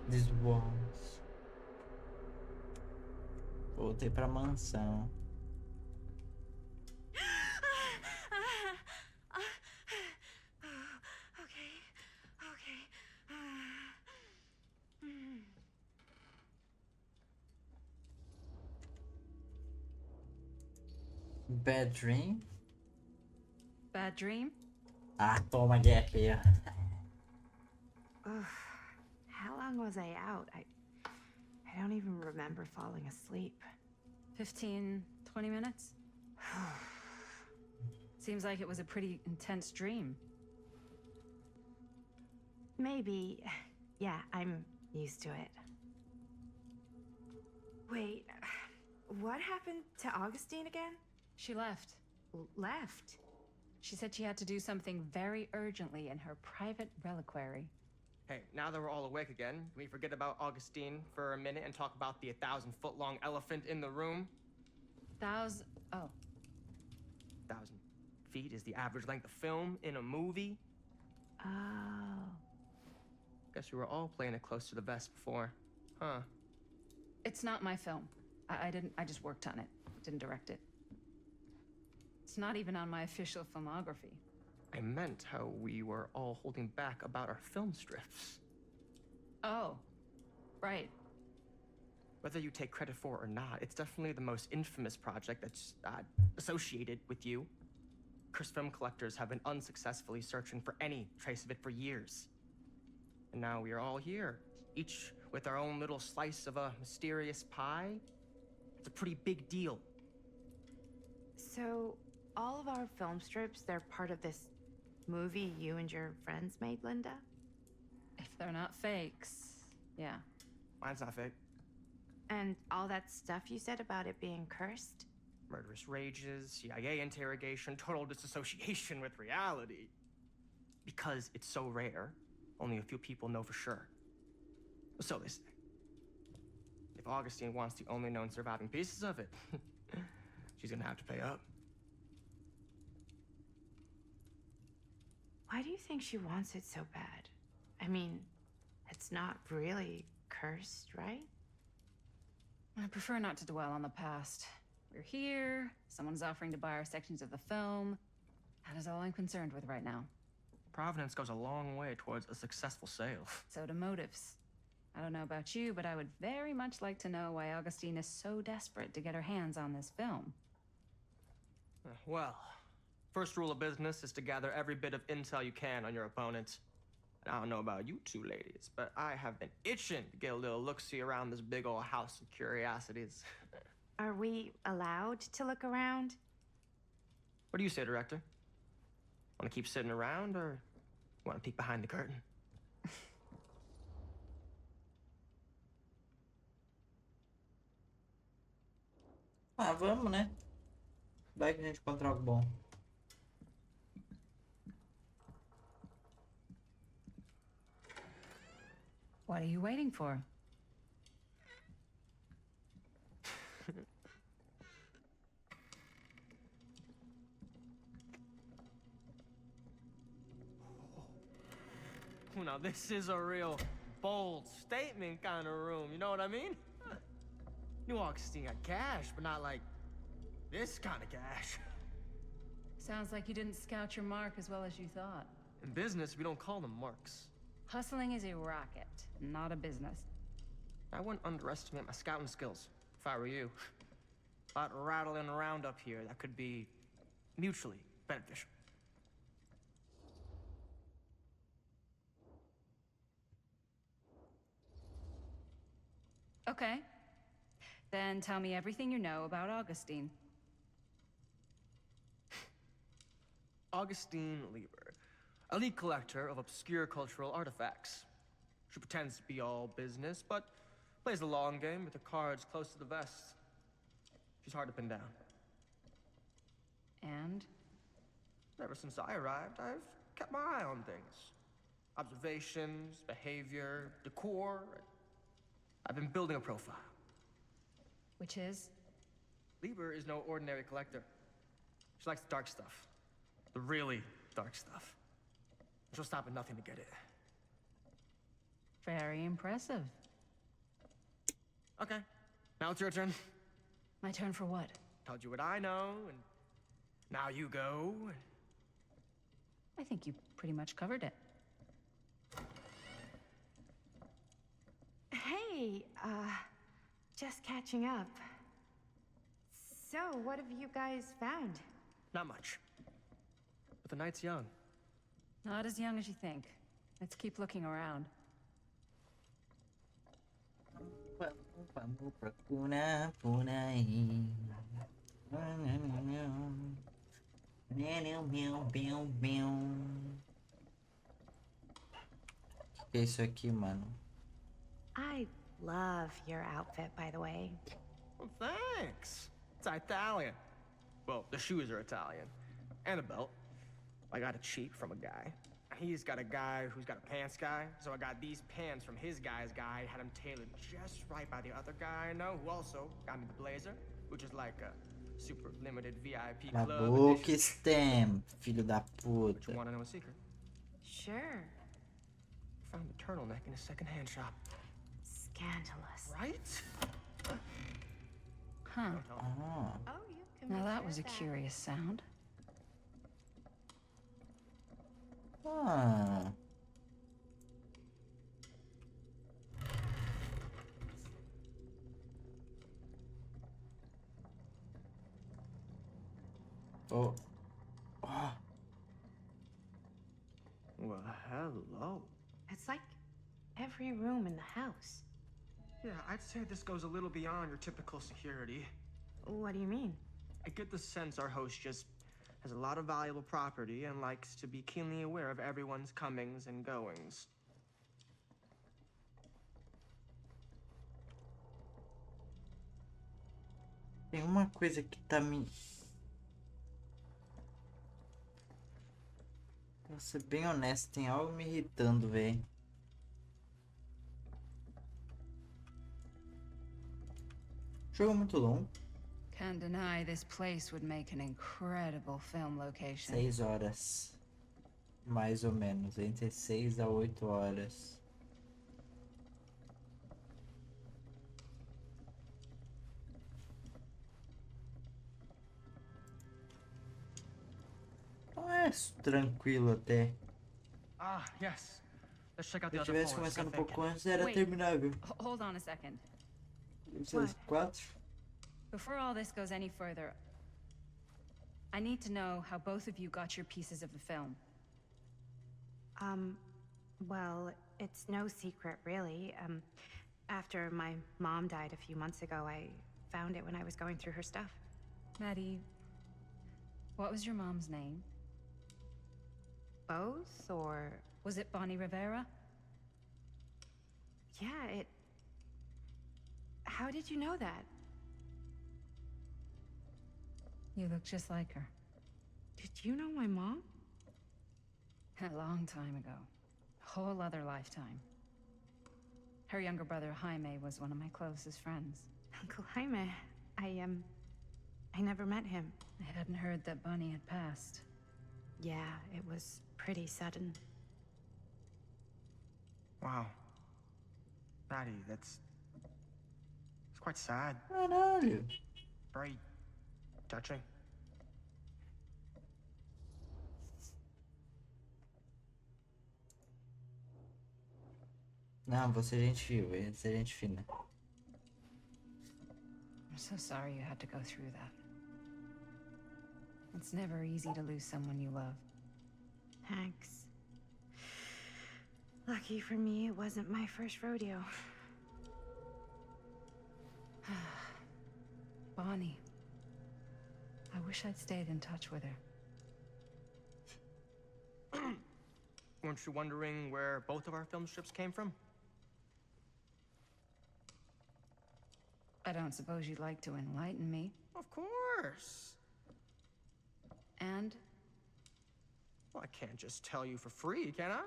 This ones. Voltei pra mansão. Okay, okay. Bad dream? Bad dream? Ah, toma, gap here. Ugh. How long was I out? I don't even remember falling asleep. 15, 20 minutes? Seems like it was a pretty intense dream. Maybe. Yeah, I'm used to it. Wait, what happened to Augustine again? She left. Left? She said she had to do something very urgently in her private reliquary. Hey, now that we're all awake again, can we forget about Augustine for a minute and talk about the 1,000-foot-long elephant in the room? Oh. 1,000 feet is the average length of film in a movie. Oh. Guess we were all playing it close to the vest before, huh? It's not my film. I just worked on it. Didn't direct it. It's not even on my official filmography. I meant how we were all holding back about our film strips. Oh, right. Whether you take credit for it or not, it's definitely the most infamous project that's associated with you. Cursed film collectors have been unsuccessfully searching for any trace of it for years. And now we are all here, each with our own little slice of a mysterious pie. It's a pretty big deal. So, all of our film strips, they're part of this movie you and your friends made, Linda? If they're not fakes, yeah. Mine's not fake. And all that stuff you said about it being cursed? Murderous rages, CIA interrogation, total disassociation with reality. Because it's so rare, only a few people know for sure. So they say. If Augustine wants the only known surviving pieces of it, she's gonna have to pay up. Why do you think she wants it so bad? I mean, it's not really cursed, right? I prefer not to dwell on the past. We're here, someone's offering to buy our sections of the film. That is all I'm concerned with right now. Providence goes a long way towards a successful sale. So do motives. I don't know about you, but I would very much like to know why Augustine is so desperate to get her hands on this film. Well, first rule of business is to gather every bit of intel you can on your opponent. And I don't know about you two ladies, but I have been itching to get a little look-see around this big old house of curiosities. Are we allowed to look around? What do you say, director? Want to keep sitting around, or want to peek behind the curtain? Ah, vamos, né? Vai que a gente encontra algo bom. What are you waiting for? Now this is a real bold statement kind of room, you know what I mean? New Augustine got cash, but not like this kind of cash. Sounds like you didn't scout your mark as well as you thought. In business, we don't call them marks. Hustling is a racket, not a business. I wouldn't underestimate my scouting skills, if I were you. A lot rattling around up here that could be mutually beneficial. Okay. Then tell me everything you know about Augustine. Augustine Lieber, elite collector of obscure cultural artifacts. She pretends to be all business, but plays the long game with her cards close to the vest. She's hard to pin down. And? Ever since I arrived, I've kept my eye on things. Observations, behavior, decor. I've been building a profile. Which is? Lieber is no ordinary collector. She likes the dark stuff. The really dark stuff. She'll stop at nothing to get it. Very impressive. Okay, now it's your turn. My turn for what? Told you what I know, and now you go. I think you pretty much covered it. Hey, just catching up. So, what have you guys found? Not much. But the night's young. Not as young as you think. Let's keep looking around. Vamos procurar por aí. Que é isso aqui, mano? I love your outfit, by the way. Well, thanks. It's Italian. Well, the shoes are Italian. And the belt. I got it cheap from a guy. He's got a guy who's got a pants guy, so I got these pants from his guy's guy, had them tailored just right by the other guy I know, who also got me the blazer, which is like a super limited VIP Na club boca, edition. Stem, filho da But you puta. want to know a secret? Sure. Found the turtleneck in a secondhand shop. Scandalous. Right? Huh. Don't tell me. Ah, Oh, you can. Now be that sure was a of that. curious sound. ah. Oh. Oh. Well, hello. It's like every room in the house. Yeah, I'd say this goes a little beyond your typical security. What do you mean? I get the sense our host just has a lot of valuable property and likes to be keenly aware of everyone's comings and goings. Tem uma coisa que tá me... Pra ser bem honesto, tem algo me irritando, velho. Jogo muito longo. Can't deny this place would make an incredible film location. 6 horas. Mais ou menos. Entre 6 a 8 horas. Não é tranquilo até. Ah, yes. Let's check out Se the eu other tivesse floors. começado um Good thinking. pouco antes, era Wait. terminável. Hold on a second. Vocês 4? Before all this goes any further, I need to know how both of you got your pieces of the film. Well, it's no secret, really. After my mom died a few months ago, I found it when I was going through her stuff. Maddie, what was your mom's name? Both, or... Was it Bonnie Rivera? Yeah, it... How did you know that? You look just like her. Did you know my mom? A long time ago. A whole other lifetime. Her younger brother, Jaime, was one of my closest friends. Uncle Jaime. I never met him. I hadn't heard that Bonnie had passed. Yeah, it was pretty sudden. Wow. Maddie, it's quite sad. Caralho. Very touching. Não, vou ser gente fina, vou ser gente fina. I'm so sorry you had to go through that. It's never easy to lose someone you love. Thanks. Lucky for me, it wasn't my first rodeo. Bonnie. I wish I'd stayed in touch with her. Weren't you wondering where both of our film strips came from? I don't suppose you'd like to enlighten me. Of course. And Well, I can't just tell you for free, can I?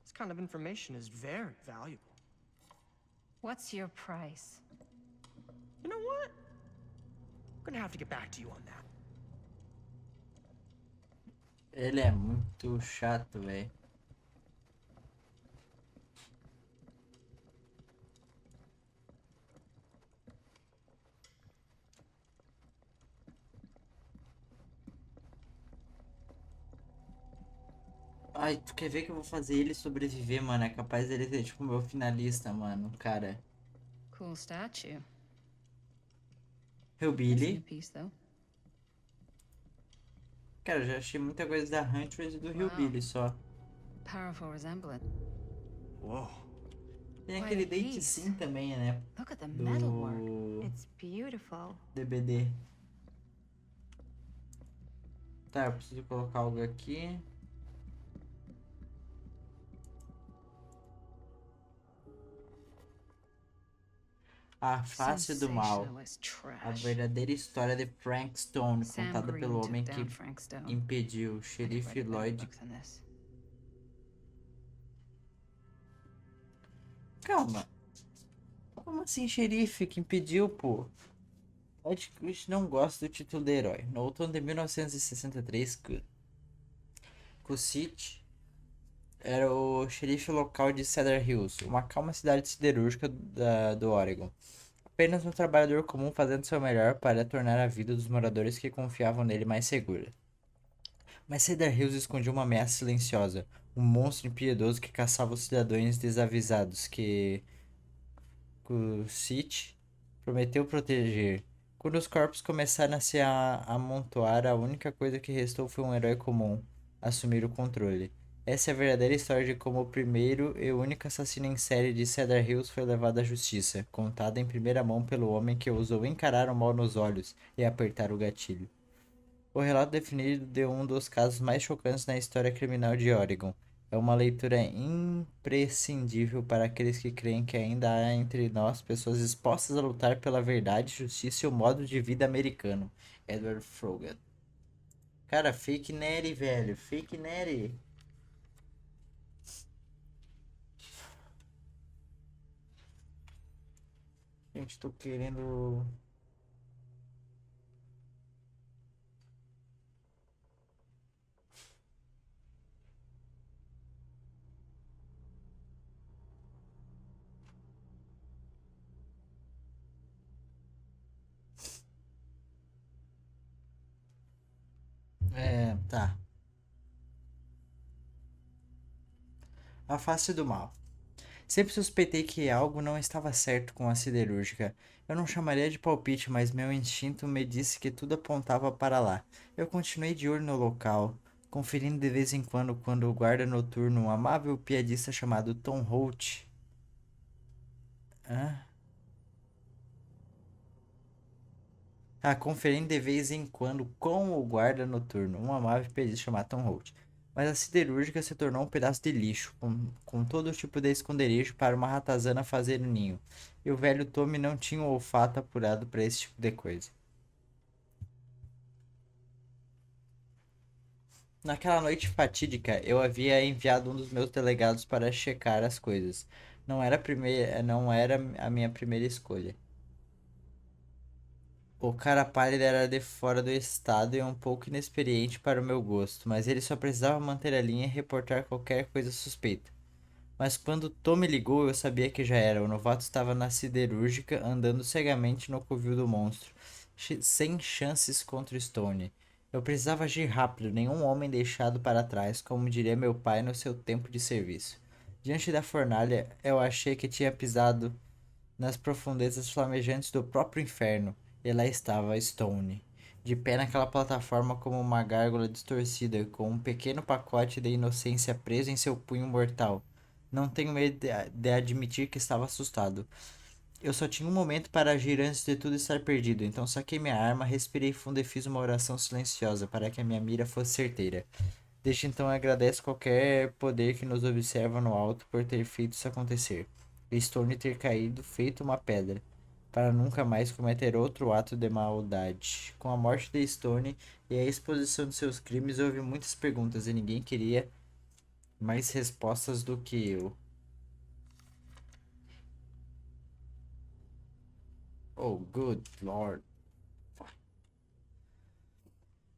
This kind of information is very valuable. what's your price? You know what? I'm gonna have to get back to you on that. Ele é muito chato, velho. Ai, tu quer ver que eu vou fazer ele sobreviver, mano? É capaz dele ser tipo meu finalista, mano. Cara. Cool statue. Nice new Hillbilly. piece, though. Cara, eu já achei muita coisa da Huntress e do Wow. Hillbilly só. Powerful resemblance. Whoa. Tem Quite aquele a Date piece. Sim também, né? Look at the metalwork. Do It's beautiful. DBD. Tá, eu preciso colocar algo aqui. A Face do Mal. Sensationalist A trash. verdadeira história de Frank Stone, Sam contada Green pelo took homem down que Frank Stone. impediu o I could xerife write a better Lloyd. book than this. Calma. Como assim, xerife? Que impediu, pô? Lloyd Christie não gosta do título de herói. No outono de 1963, City era o xerife local de Cedar Hills, uma calma cidade siderúrgica do Oregon. Apenas um trabalhador comum fazendo seu melhor para tornar a vida dos moradores que confiavam nele mais segura. Mas Cedar Hills escondia uma ameaça silenciosa, um monstro impiedoso que caçava os cidadãos desavisados que City prometeu proteger. Quando os corpos começaram a se amontoar, a única coisa que restou foi um herói comum assumir o controle. Essa é a verdadeira história de como o primeiro e único assassino em série de Cedar Hills foi levado à justiça, contada em primeira mão pelo homem que ousou encarar o mal nos olhos e apertar o gatilho. O relato definido de um dos casos mais chocantes na história criminal de Oregon. É uma leitura imprescindível para aqueles que creem que ainda há entre nós pessoas dispostas a lutar pela verdade, justiça e o modo de vida americano. Edward Frogan. Cara, fake Nery, velho. Fake Nery. Gente, tô querendo. É, tá. A face do mal. Sempre suspeitei que algo não estava certo com a siderúrgica. Eu não chamaria de palpite, mas meu instinto me disse que tudo apontava para lá. Eu continuei de olho no local, conferindo de vez em quando o guarda noturno, um amável piadista chamado Tom Holt. Hã? Conferindo de vez em quando com o guarda noturno, um amável piadista chamado Tom Holt. Mas a siderúrgica se tornou um pedaço de lixo, com todo tipo de esconderijo para uma ratazana fazer o ninho. E o velho Tommy não tinha o olfato apurado para esse tipo de coisa. Naquela noite fatídica, eu havia enviado um dos meus delegados para checar as coisas. Não era a minha primeira escolha. O cara pálido era de fora do estado e um pouco inexperiente para o meu gosto, mas ele só precisava manter a linha e reportar qualquer coisa suspeita. Mas quando Tom me ligou, eu sabia que já era. O novato estava na siderúrgica, andando cegamente no covil do monstro, sem chances contra Stone. Eu precisava agir rápido, nenhum homem deixado para trás, como diria meu pai no seu tempo de serviço. Diante da fornalha, eu achei que tinha pisado nas profundezas flamejantes do próprio inferno, e lá estava Stone, de pé naquela plataforma como uma gárgula distorcida, com um pequeno pacote de inocência preso em seu punho mortal. Não tenho medo de admitir que estava assustado. Eu só tinha um momento para agir antes de tudo estar perdido, então saquei minha arma, respirei fundo e fiz uma oração silenciosa para que a minha mira fosse certeira. Desde então agradeço qualquer poder que nos observa no alto por ter feito isso acontecer. E Stone ter caído feito uma pedra, para nunca mais cometer outro ato de maldade. Com a morte de Stone e a exposição de seus crimes, houve muitas perguntas e ninguém queria mais respostas do que eu. Oh, good lord.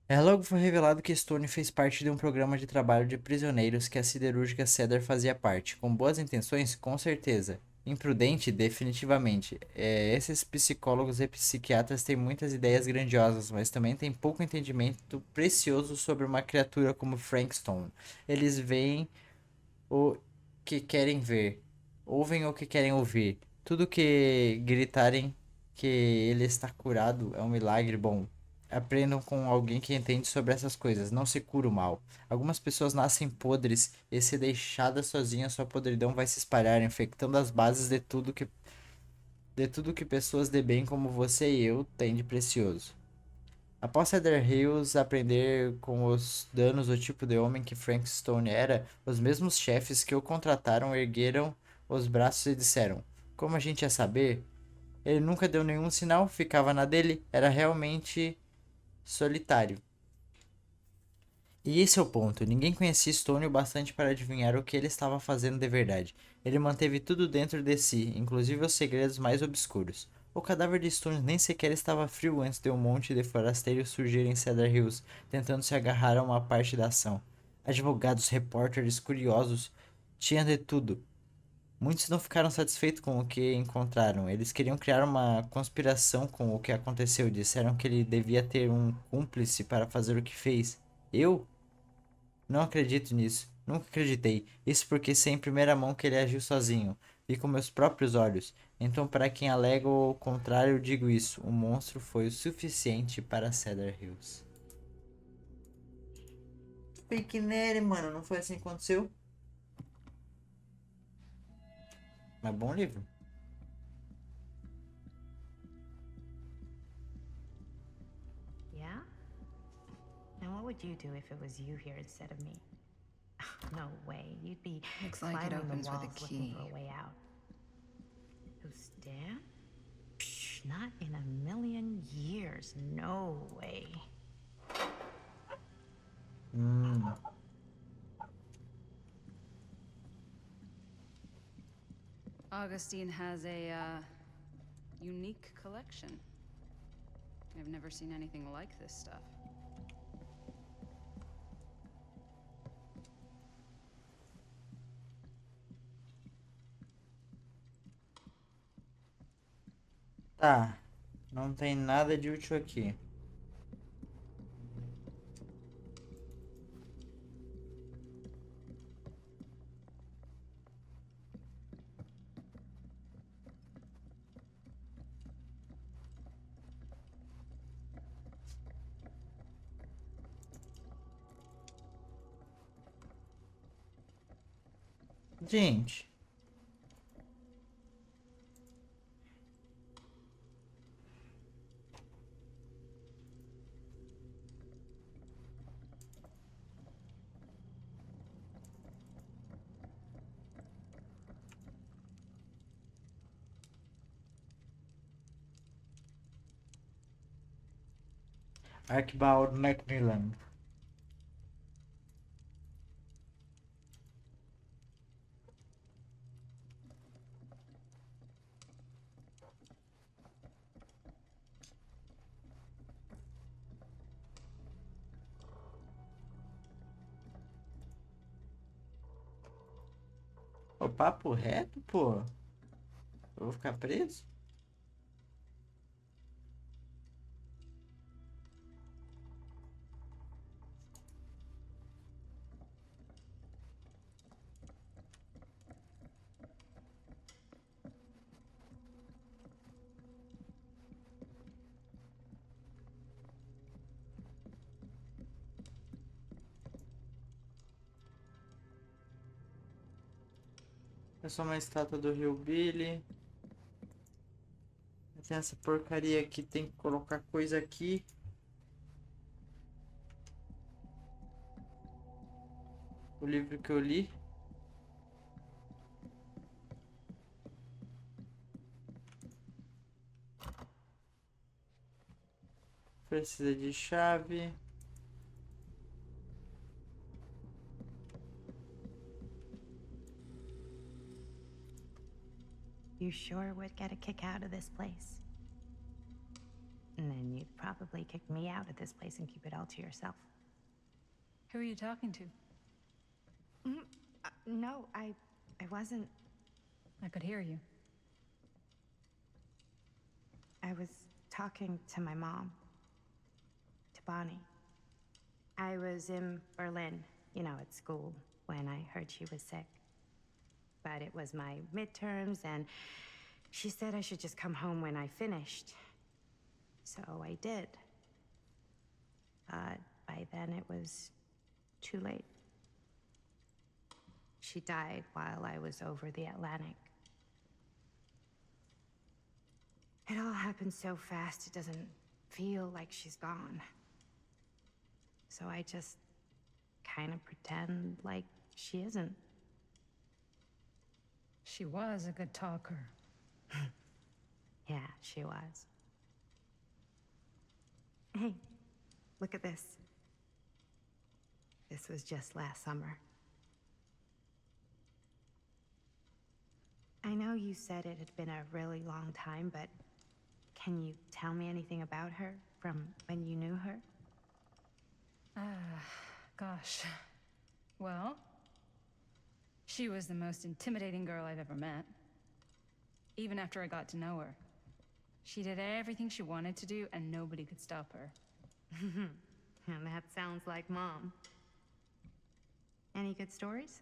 Logo foi revelado que Stone fez parte de um programa de trabalho de prisioneiros que a siderúrgica Cedar fazia parte. Com boas intenções, com certeza. Imprudente, definitivamente. Esses psicólogos e psiquiatras têm muitas ideias grandiosas, mas também têm pouco entendimento precioso sobre uma criatura como Frankenstein. Eles veem o que querem ver, ouvem o que querem ouvir. Tudo que gritarem que ele está curado é um milagre bom. Aprendam com alguém que entende sobre essas coisas. Não se cura o mal. Algumas pessoas nascem podres e, se deixada sozinha, sua podridão vai se espalhar, infectando as bases de tudo que pessoas de bem como você e eu têm de precioso. Após Cedar Hills aprender com os danos do tipo de homem que Frank Stone era, os mesmos chefes que o contrataram ergueram os braços e disseram: Como a gente ia saber? Ele nunca deu nenhum sinal, ficava na dele, era realmente solitário. E esse é o ponto: ninguém conhecia Stone o bastante para adivinhar o que ele estava fazendo de verdade. Ele manteve tudo dentro de si, inclusive os segredos mais obscuros. O cadáver de Stone nem sequer estava frio antes de um monte de forasteiros surgir em Cedar Hills, tentando se agarrar a uma parte da ação. Advogados, repórteres, curiosos, tinha de tudo. Muitos não ficaram satisfeitos com o que encontraram. Eles queriam criar uma conspiração com o que aconteceu. Disseram que ele devia ter um cúmplice para fazer o que fez. Eu? Não acredito nisso. Nunca acreditei. Isso porque sei em primeira mão que ele agiu sozinho. Vi com meus próprios olhos. Então, para quem alega o contrário, eu digo isso. O monstro foi o suficiente para Cedar Hills. Fake nele, mano. Não foi assim que aconteceu? Mas bom livro. Yeah? And what would you do if it was you here instead of me? No way. You'd be Looks like it climbing the opens with a walls looking key. for a way out. Who's Dan? Psh, not in a million years. No way. Augustine has a unique collection. I've never seen anything like this stuff. Tá. Não tem nada de útil aqui. Gente. Archibald Macmillan. O papo reto, pô. Eu vou ficar preso? É só uma estátua do Rio Billy. Tem essa porcaria aqui, tem que colocar coisa aqui. O livro que eu li. Precisa de chave. You sure would get a kick out of this place. And then you'd probably kick me out of this place and keep it all to yourself. Who are you talking to? No, I wasn't. I could hear you. I was talking to my mom, to Bonnie. I was in Berlin, at school, when I heard she was sick. But it was my midterms, and she said I should just come home when I finished. So I did. But by then it was too late. She died while I was over the Atlantic. It all happened so fast, it doesn't feel like she's gone. So I just kind of pretend like she isn't. She was a good talker. Yeah, she was. Hey, look at this. This was just last summer. I know you said it had been a really long time, but can you tell me anything about her from when you knew her? Gosh. Well, she was the most intimidating girl I've ever met. Even after I got to know her. She did everything she wanted to do, and nobody could stop her. And that sounds like Mom. Any good stories?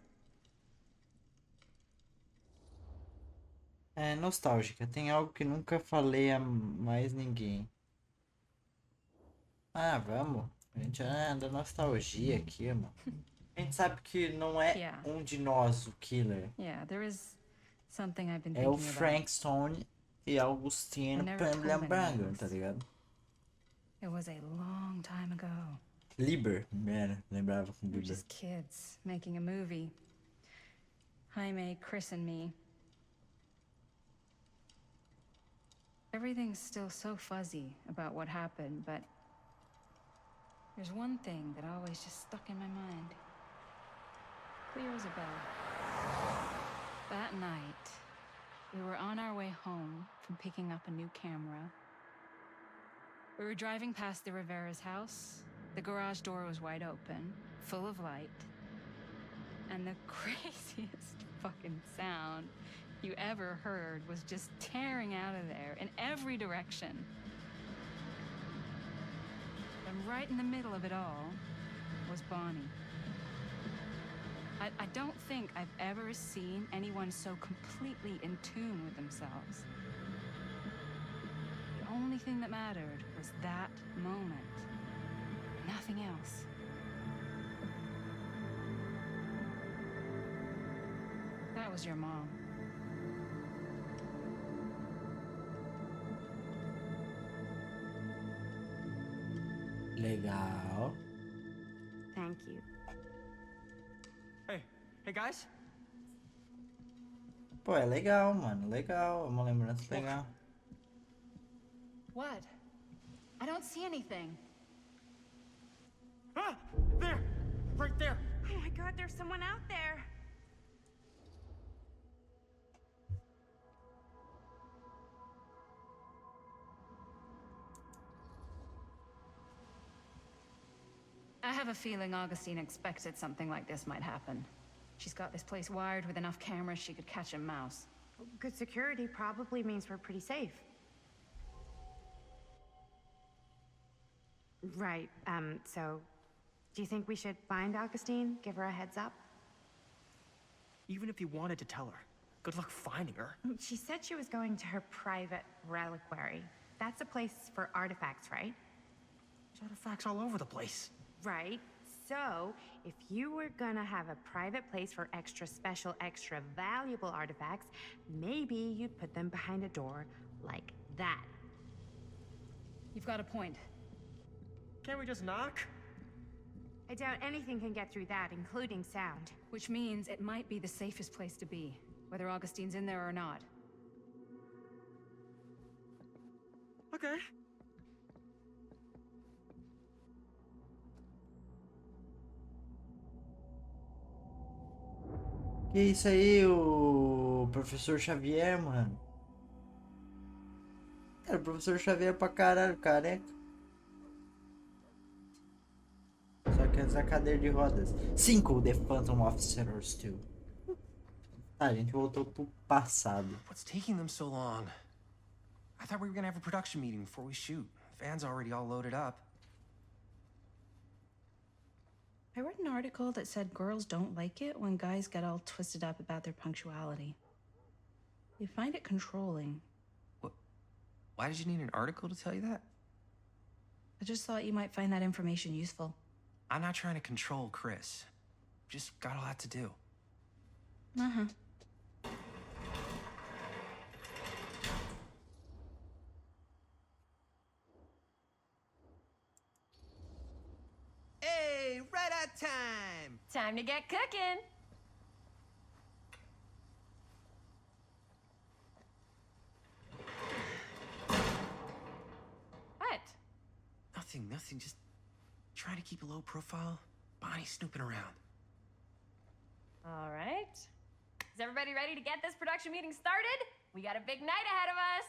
É nostálgica. Tem algo que nunca falei a mais ninguém. Ah, vamos. A gente anda nostalgia aqui, mano. A gente sabe que não é Yeah. um de nós o killer. Yeah, there is something I've been É o thinking about. Frank Stone e Augustino I never told lembrando, anyone tá this. ligado? It was a long time ago. Liber, era, lembrava com We were Liber. just kids making a movie. Jaime, Chris, and me. Everything's still so fuzzy about what happened, but there's one thing that always just stuck in my mind. Clear as a bell. That night, we were on our way home from picking up a new camera. We were driving past the Rivera's house. The garage door was wide open, full of light. And the craziest fucking sound you ever heard was just tearing out of there in every direction. And right in the middle of it all was Bonnie. I don't think I've ever seen anyone so completely in tune with themselves. The only thing that mattered was that moment. Nothing else. That was your mom. Legal. Thank you. Hey guys? Pô, é legal, mano. Legal. É uma lembrança legal. What? I don't see anything. Ah! There! Right there! Oh my God, there's someone out there. I have a feeling Augustine expected something like this might happen. She's got this place wired with enough cameras she could catch a mouse. Good security probably means we're pretty safe. Right, so do you think we should find Augustine? Give her a heads up? Even if you wanted to tell her, good luck finding her. She said she was going to her private reliquary. That's a place for artifacts, right? There's artifacts all over the place. Right. So, if you were gonna have a private place for extra special, extra valuable artifacts, maybe you'd put them behind a door like that. You've got a point. Can't we just knock? I doubt anything can get through that, including sound. Which means it might be the safest place to be, whether Augustine's in there or not. Okay. Que isso aí, o professor Xavier, mano. Cara, o professor Xavier pra caralho, careca. Só que essa cadeira de rodas. 5. The Phantom Officers 2. Tá, a gente voltou pro passado. What's taking them so long? I thought we were gonna have a production meeting before we shoot. Van's already all loaded up. I read an article that said girls don't like it when guys get all twisted up about their punctuality. They find it controlling. What? Why did you need an article to tell you that? I just thought you might find that information useful. I'm not trying to control Chris. Just got a lot to do. Uh-huh. Hey, right on time! Time to get cooking. What? Nothing. Just trying to keep a low profile. Bonnie snooping around. All right. Is everybody ready to get this production meeting started? We got a big night ahead of us.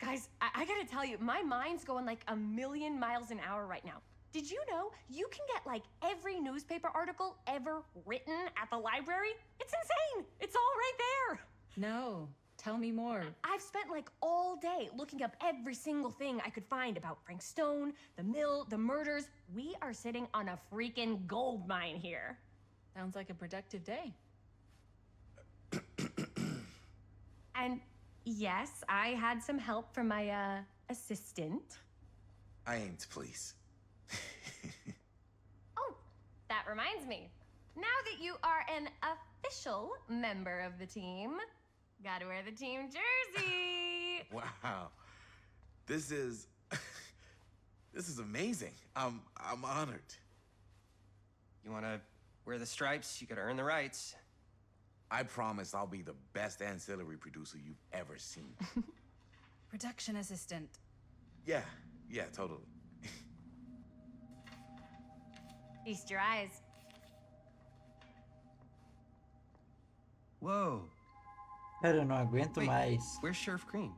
Guys, I gotta tell you, my mind's going like a million miles an hour right now. Did you know you can get like every newspaper article ever written at the library? It's insane. It's all right there. No, tell me more. I've spent like all day looking up every single thing I could find about Frank Stone, the mill, the murders. We are sitting on a freaking gold mine here. Sounds like a productive day. And yes, I had some help from my assistant. I aim to please. Oh, that reminds me. Now that you are an official member of the team, gotta wear the team jersey. Wow. This is this is amazing. I'm honored. You wanna wear the stripes? You gotta earn the rights. I promise I'll be the best ancillary producer you've ever seen. Production assistant. Yeah, totally. Feast your eyes. Whoa. Cara, eu não aguento Wait, mais. where's Sheriff Green?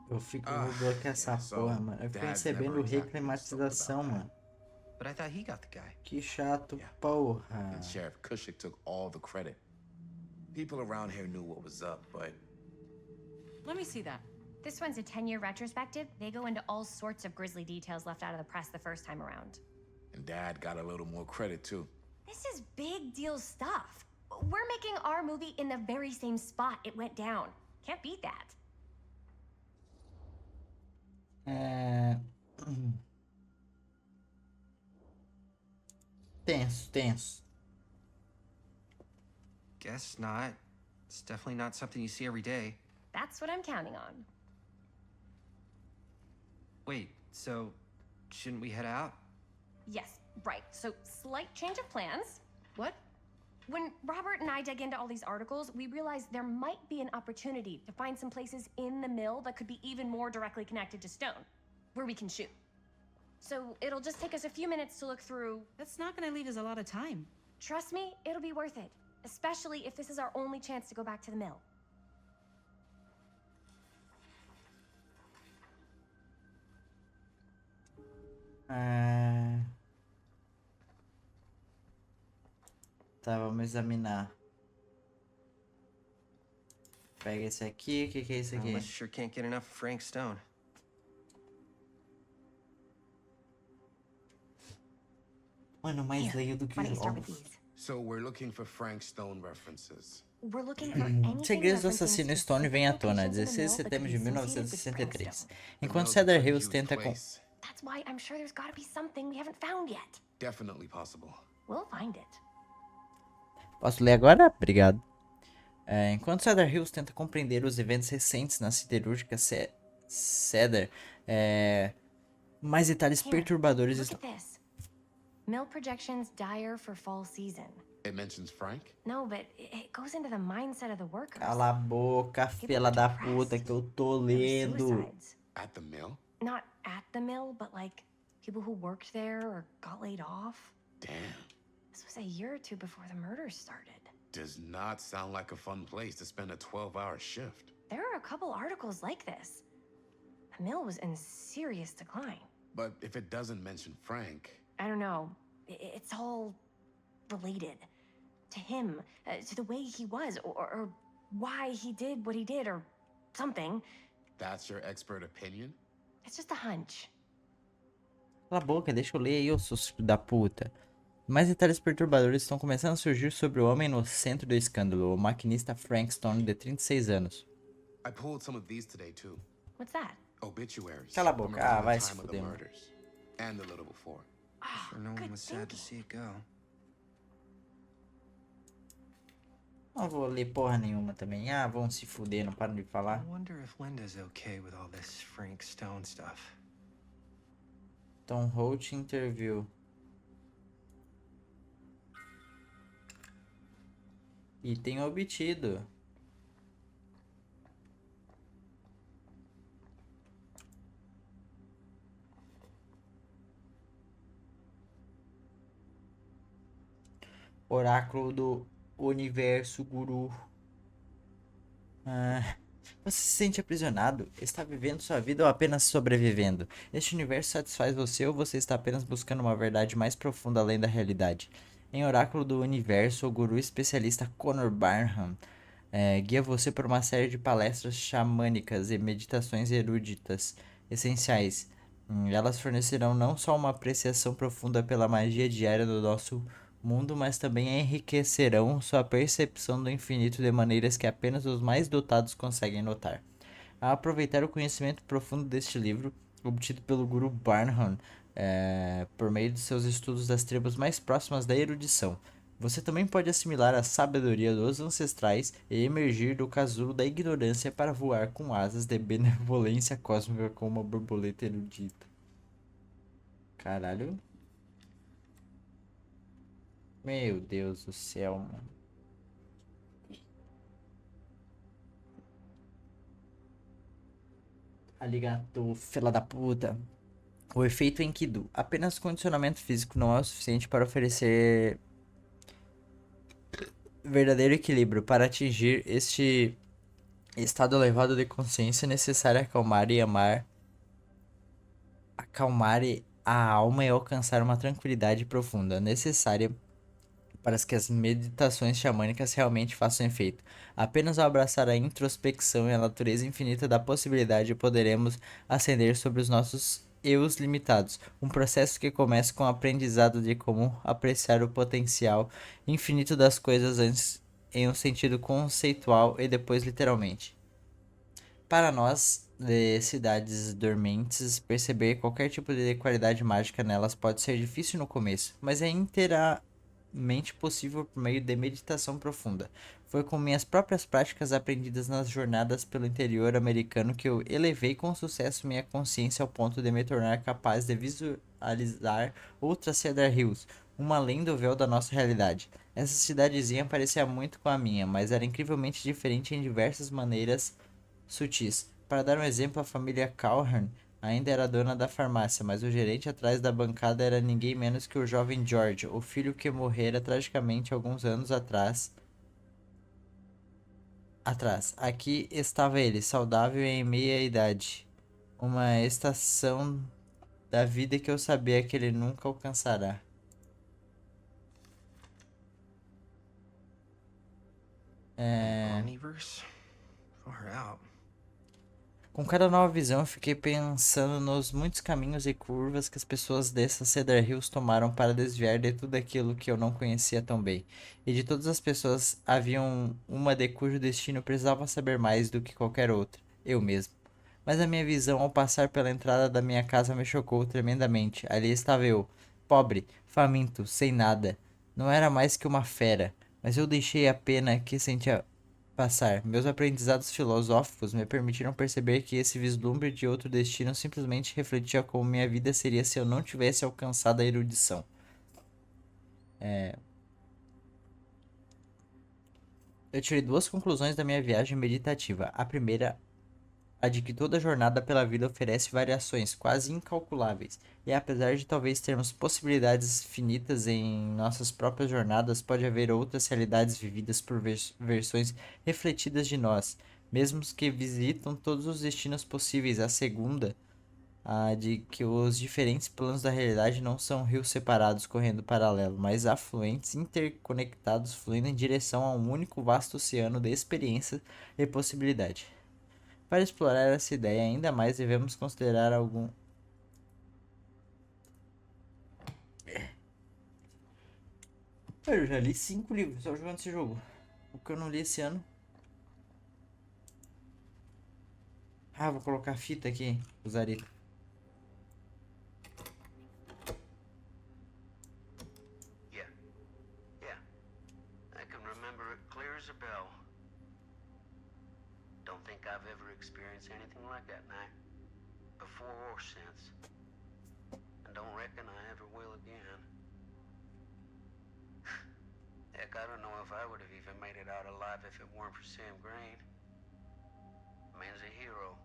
Eu vou bloquear essa so porra, mano. Eu fico Dad's recebendo never exactly reclimatização, spoke about mano. But I thought he got the guy. Que chato, Yeah. porra. And Sheriff Cushik took all the credit. People around here knew what was up, but Let me see that. This one's a 10-year retrospective. They go into all sorts of grisly details left out of the press the first time around. and Dad got a little more credit too. This is big deal stuff. We're making our movie in the very same spot it went down. Can't beat that. É... Tenso. Guess not. It's definitely not something you see every day. That's what I'm counting on. Wait, so shouldn't we head out? Yes, right. So, slight change of plans. What? When Robert and I dug into all these articles, we realized there might be an opportunity to find some places in the mill that could be even more directly connected to Stone, where we can shoot. So, it'll just take us a few minutes to look through. That's not gonna leave us a lot of time. Trust me, it'll be worth it. Especially if this is our only chance to go back to the mill. Tá, vamos examinar. Pega esse aqui. O que é isso aqui? Well, sure can't get enough of Frank Stone. Mano, mais leio do que Why don't you start with jogo. these? So we're looking for Frank Stone references. We're looking for anything Segredos do referencing assassino Stone vem à tona, specific 16 de locations in the setembro de mill that could be associated with 1963. Frank Stone. Enquanto The Cedar mill's a Hills huge tenta com... place. That's why I'm sure there's gotta be something we haven't found yet. Definitely possible. We'll find it. Posso ler agora? Obrigado. Enquanto Cedar Hills tenta compreender os eventos recentes na siderúrgica Cedar, mais detalhes Here, perturbadores look estão... at this. Mill projections dire for fall season. It mentions Frank? No, but it goes into the mindset of the workers. Cala a boca, fela da puta, que eu tô There were lendo. suicides. At the mill? Not at the mill, but like people who worked there or got laid off. Damn. This was a year or two before the murders started. Does not sound like a fun place to spend a 12-hour shift. There are a couple articles like this. The mill was in serious decline. But if it doesn't mention Frank, I don't know. It's all related to him, to the way he was, or why he did what he did, or something. That's your expert opinion? It's just a hunch. Cala a boca, deixa eu ler aí, ô seus filho da puta. Mais detalhes perturbadores estão começando a surgir sobre o homem no centro do escândalo, o maquinista Frank Stone, de 36 anos. I pulled some of these today too. What's that? Obituaries. Cala a from boca. around Ah, the vai se time of the fuder, mano. murders. And the little before. Sure, no one was sad to see it go. Não vou ler porra nenhuma também. Ah, vão se fuder, não param de falar. I wonder if Linda's okay with all this Frank Stone stuff. Tom Holt interview. Item obtido. Oráculo do Universo Guru. Você se sente aprisionado? Está vivendo sua vida ou apenas sobrevivendo? Este universo satisfaz você ou você está apenas buscando uma verdade mais profunda além da realidade? Em Oráculo do Universo, o guru especialista Conor Barham guia você por uma série de palestras xamânicas e meditações eruditas essenciais. Elas fornecerão não só uma apreciação profunda pela magia diária do nosso mundo, mas também enriquecerão sua percepção do infinito de maneiras que apenas os mais dotados conseguem notar. A aproveitar o conhecimento profundo deste livro, obtido pelo Guru Barnham por meio de seus estudos das tribos mais próximas da erudição, você também pode assimilar a sabedoria dos ancestrais e emergir do casulo da ignorância para voar com asas de benevolência cósmica como uma borboleta erudita. Caralho. Meu Deus do céu, mano. Arigato, fela da puta. O efeito Enkidu. Apenas condicionamento físico não é o suficiente para oferecer verdadeiro equilíbrio. Para atingir este estado elevado de consciência, é necessário acalmar a alma e alcançar uma tranquilidade profunda, necessária para que as meditações xamânicas realmente façam efeito. Apenas ao abraçar a introspecção e a natureza infinita da possibilidade poderemos ascender sobre os nossos eus limitados. Um processo que começa com o aprendizado de como apreciar o potencial infinito das coisas antes em um sentido conceitual e depois literalmente. Para nós, de cidades dormentes, perceber qualquer tipo de qualidade mágica nelas pode ser difícil no começo, mas é inteiramente possível por meio de meditação profunda. Foi com minhas próprias práticas aprendidas nas jornadas pelo interior americano que eu elevei com sucesso minha consciência ao ponto de me tornar capaz de visualizar outras Cedar Hills, uma além do véu da nossa realidade. Essa cidadezinha parecia muito com a minha, mas era incrivelmente diferente em diversas maneiras sutis. Para dar um exemplo, a família Calhoun ainda era dona da farmácia, mas o gerente atrás da bancada era ninguém menos que o jovem George, o filho que morrera tragicamente alguns anos atrás. Aqui estava ele, saudável e em meia idade. Uma estação da vida que eu sabia que ele nunca alcançará. Omniverse? Far out. Com cada nova visão, eu fiquei pensando nos muitos caminhos e curvas que as pessoas dessas Cedar Hills tomaram para desviar de tudo aquilo que eu não conhecia tão bem. E de todas as pessoas, havia uma de cujo destino eu precisava saber mais do que qualquer outra, eu mesmo. Mas a minha visão ao passar pela entrada da minha casa me chocou tremendamente. Ali estava eu, pobre, faminto, sem nada. Não era mais que uma fera, mas eu deixei a pena que sentia passar. Meus aprendizados filosóficos me permitiram perceber que esse vislumbre de outro destino simplesmente refletia como minha vida seria se eu não tivesse alcançado a erudição. Eu tirei duas conclusões da minha viagem meditativa. A primeira, a de que toda jornada pela vida oferece variações quase incalculáveis, e apesar de talvez termos possibilidades finitas em nossas próprias jornadas, pode haver outras realidades vividas por versões refletidas de nós, mesmo que visitam todos os destinos possíveis. A segunda, a de que os diferentes planos da realidade não são rios separados correndo paralelo, mas afluentes interconectados fluindo em direção a um único vasto oceano de experiência e possibilidade. Para explorar essa ideia ainda mais, devemos considerar algum... Eu já li 5 livros só jogando esse jogo. O que eu não li esse ano. Ah, vou colocar fita aqui. Usaria. Yeah. Yeah. I can remember it clear as a bell. Don't think I've ever experienced anything like that night. Before or since. And don't reckon I ever will again. Heck, I don't know if I would have even made it out alive if it weren't for Sam Green. Man's a hero.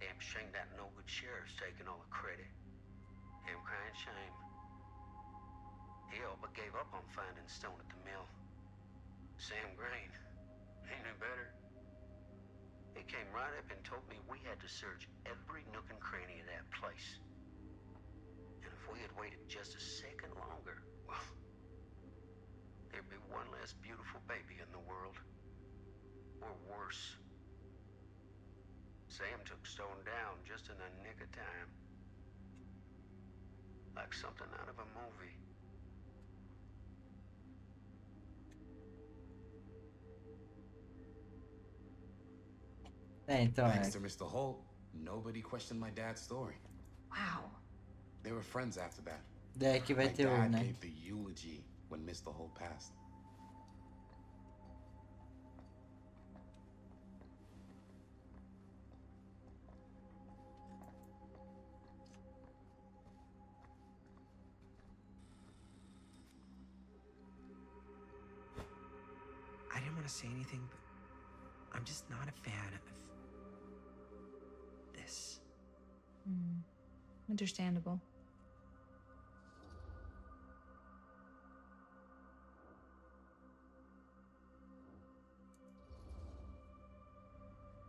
Damn shame that no good sheriff's taking all the credit. Damn crying shame. He all but gave up on finding Stone at the mill. Sam Green, he knew better. He came right up and told me we had to search every nook and cranny of that place. And if we had waited just a second longer, well, there'd be one less beautiful baby in the world. Or worse. Sam took Stone down just in the nick of time. Like something out of a movie. Então, Thanks to Mr. Holt, nobody questioned my dad's story. Wow. They were friends after that. daí aqui vai My ter dad né? gave the eulogy when Mr. Holt passed. I didn't want to say anything, but I'm just not a fan of this. Understandable.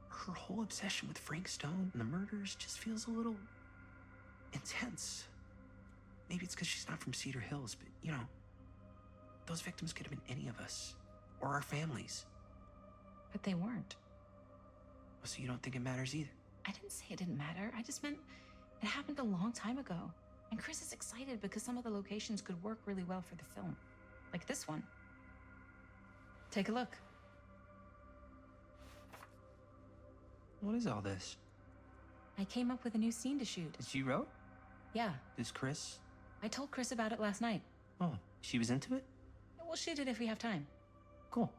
Her whole obsession with Frank Stone and the murders just feels a little intense. Maybe it's because she's not from Cedar Hills, but you know, those victims could have been any of us or our families. But they weren't. So you don't think it matters either? I didn't say it didn't matter. I just meant it happened a long time ago. And Chris is excited because some of the locations could work really well for the film. Like this one. Take a look. What is all this? I came up with a new scene to shoot. That you wrote? Yeah, This Chris? I told Chris about it last night. Oh, she was into it? We'll shoot it if we have time. Cool.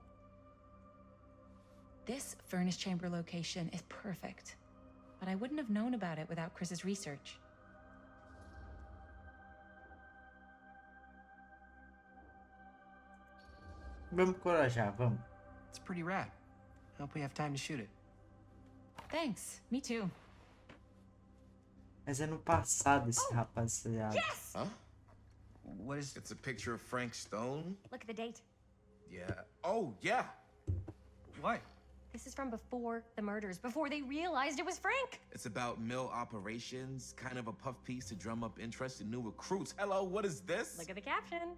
This furnace chamber location is perfect. But I wouldn't have known about it without Chris's research. Vamos encorajar, vamos. It's pretty rad. I hope we have time to shoot it. Thanks, me too. Mas é no passado esse rapaziada. Yes! Huh? What is... It's a picture of Frank Stone? Look at the date. Yeah. Oh, yeah. What? This is from before the murders, before they realized it was Frank. It's about mill operations, kind of a puff piece to drum up interest in new recruits. Hello, what is this? Look at the caption.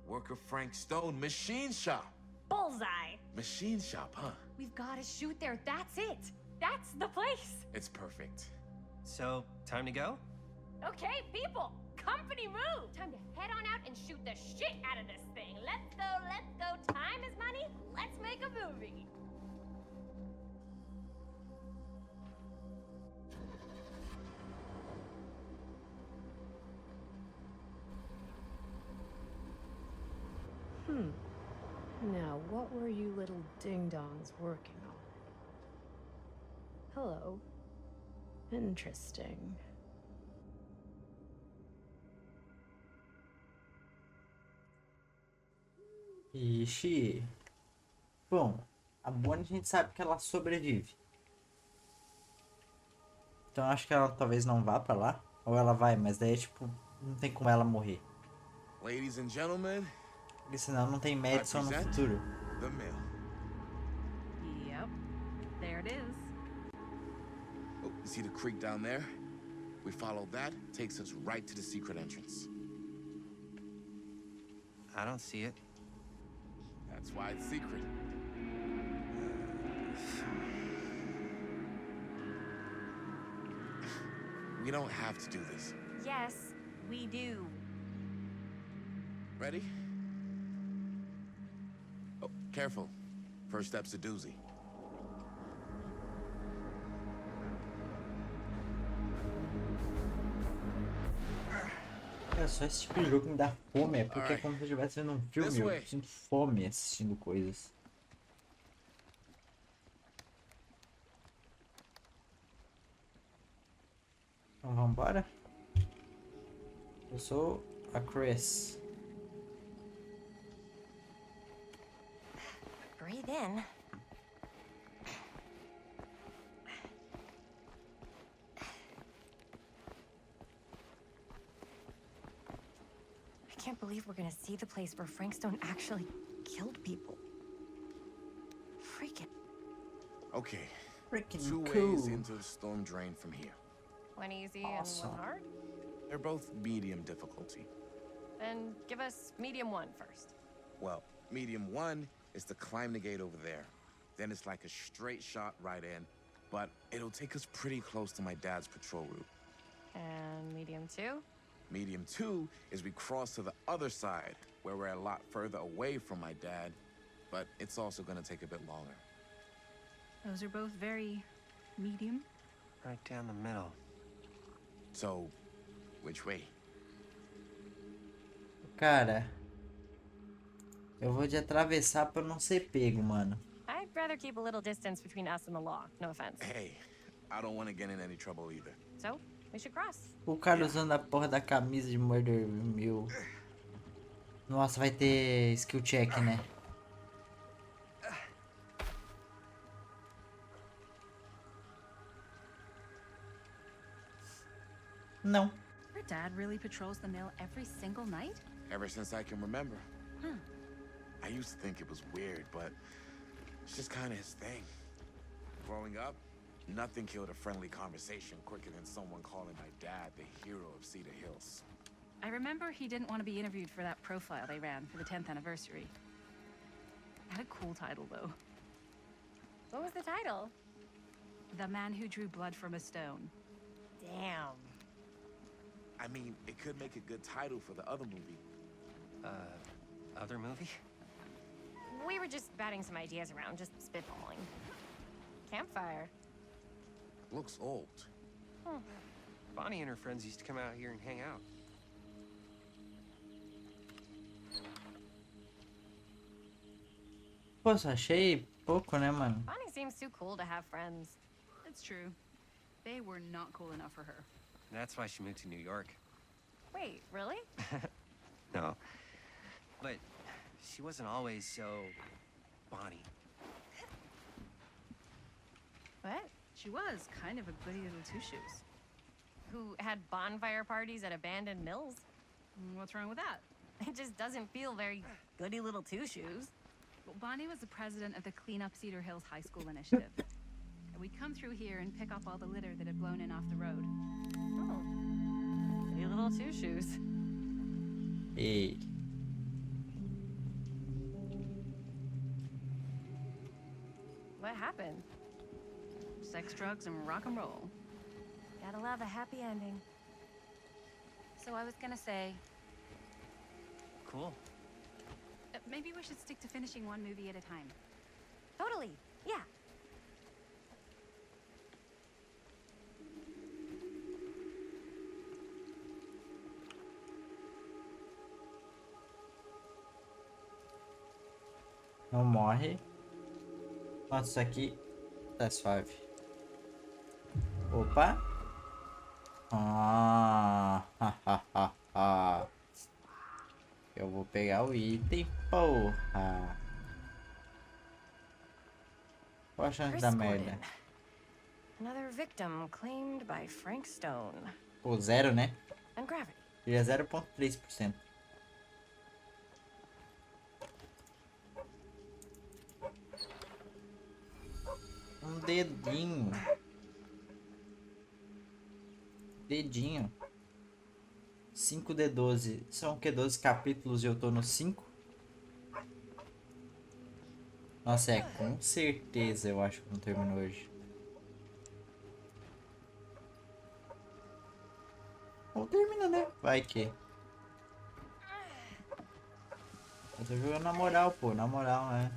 Worker Frank Stone, machine shop. Bullseye. Machine shop, huh? We've got to shoot there. That's it. That's the place. It's perfect. So, time to go? Okay, people. Company move. Time to head on out and shoot the shit out of this thing. Let's go, let's go. Time is money. Let's make a movie. Now, what were you little ding-dongs working on? Hello. Interesting. Ixi. Bom, a Bonnie a gente sabe que ela sobrevive. Então acho que ela talvez não vá pra lá. Ou ela vai, mas daí tipo, não tem como ela morrer. Ladies and gentlemen, Porque senão não tem I Madison no present futuro. the mill. Yep. There it is. Oh, you see the creek down there? We follow that, takes us right to the secret entrance. I don't see it. That's why it's secret. We don't have to do this. Yes, we do. Ready? Oh, careful. First step's a doozy. Cara, só esse tipo de jogo me dá fome, é porque é como se eu estivesse vendo um filme, This way. eu sinto fome assistindo coisas. Então vambora? Eu sou a Chris. Breathe in. I can't believe we're gonna see the place where Frank Stone actually killed people. Freaking. Okay. Freaking Two cool. ways into the storm drain from here. One easy Awesome. and one hard. They're both medium difficulty. Then give us medium one first. Well, medium 1 is to climb the gate over there. Then it's like a straight shot right in, but it'll take us pretty close to my dad's patrol route. And medium two? Medium 2 is we cross to the other side, where we're a lot further away from my dad, but it's also gonna take a bit longer. Those are both very medium. Right down the middle. So, which way? Cara, eu vou de atravessar pra eu não ser pego, mano. I'd rather keep a little distance between us and the law, no offense. Hey, I don't want to get in any trouble either. So, we should cross. O cara usando a porra da camisa de Murder Mill. Nossa, vai ter skill check, né? Não. Your dad really patrols the mill every single night? Ever since I can remember. Huh. I used to think it was weird, but it's just kind of his thing. Growing up, nothing killed a friendly conversation quicker than someone calling my dad the hero of Cedar Hills. I remember he didn't want to be interviewed for that profile they ran for the 10th anniversary. It had a cool title, though. What was the title? The Man Who Drew Blood from a Stone. Damn. I mean, it could make a good title for the other movie. Other movie? We were just batting some ideas around, just spitballing. Campfire. Looks old. Bonnie and her friends used to come out here and hang out. Pô, só achei pouco, né, mano? Bonnie seems too cool to have friends. It's true. They were not cool enough for her. That's why she moved to New York. Wait, really? No. But she wasn't always so Bonnie. What? She was kind of a goody little two-shoes. Who had bonfire parties at abandoned mills? What's wrong with that? It just doesn't feel very goody little two-shoes. Well, Bonnie was the president of the Clean Up Cedar Hills High School initiative. And we'd come through here and pick up all the litter that had blown in off the road. Oh. Goody little two-shoes. Ei. What happened? Sex, drugs, and rock and roll. Gotta love a happy ending. So I was gonna say, Cool. maybe we should stick to finishing one movie at a time. Totally. Yeah. Não morre. Nossa, isso aqui tá suave. Opa. Eu vou pegar o item, porra. Qual a chance da merda? Another victim claimed by Frank Stone. Pô, zero, né? And gravity. Ele é 0,3%. Um dedinho. Dedinho. 5D12. São o que? 12 capítulos e eu tô no 5? Nossa, é com certeza eu acho que não termino hoje. Ou termina, né? Vai que. Eu tô jogando na moral, pô. Na moral, né?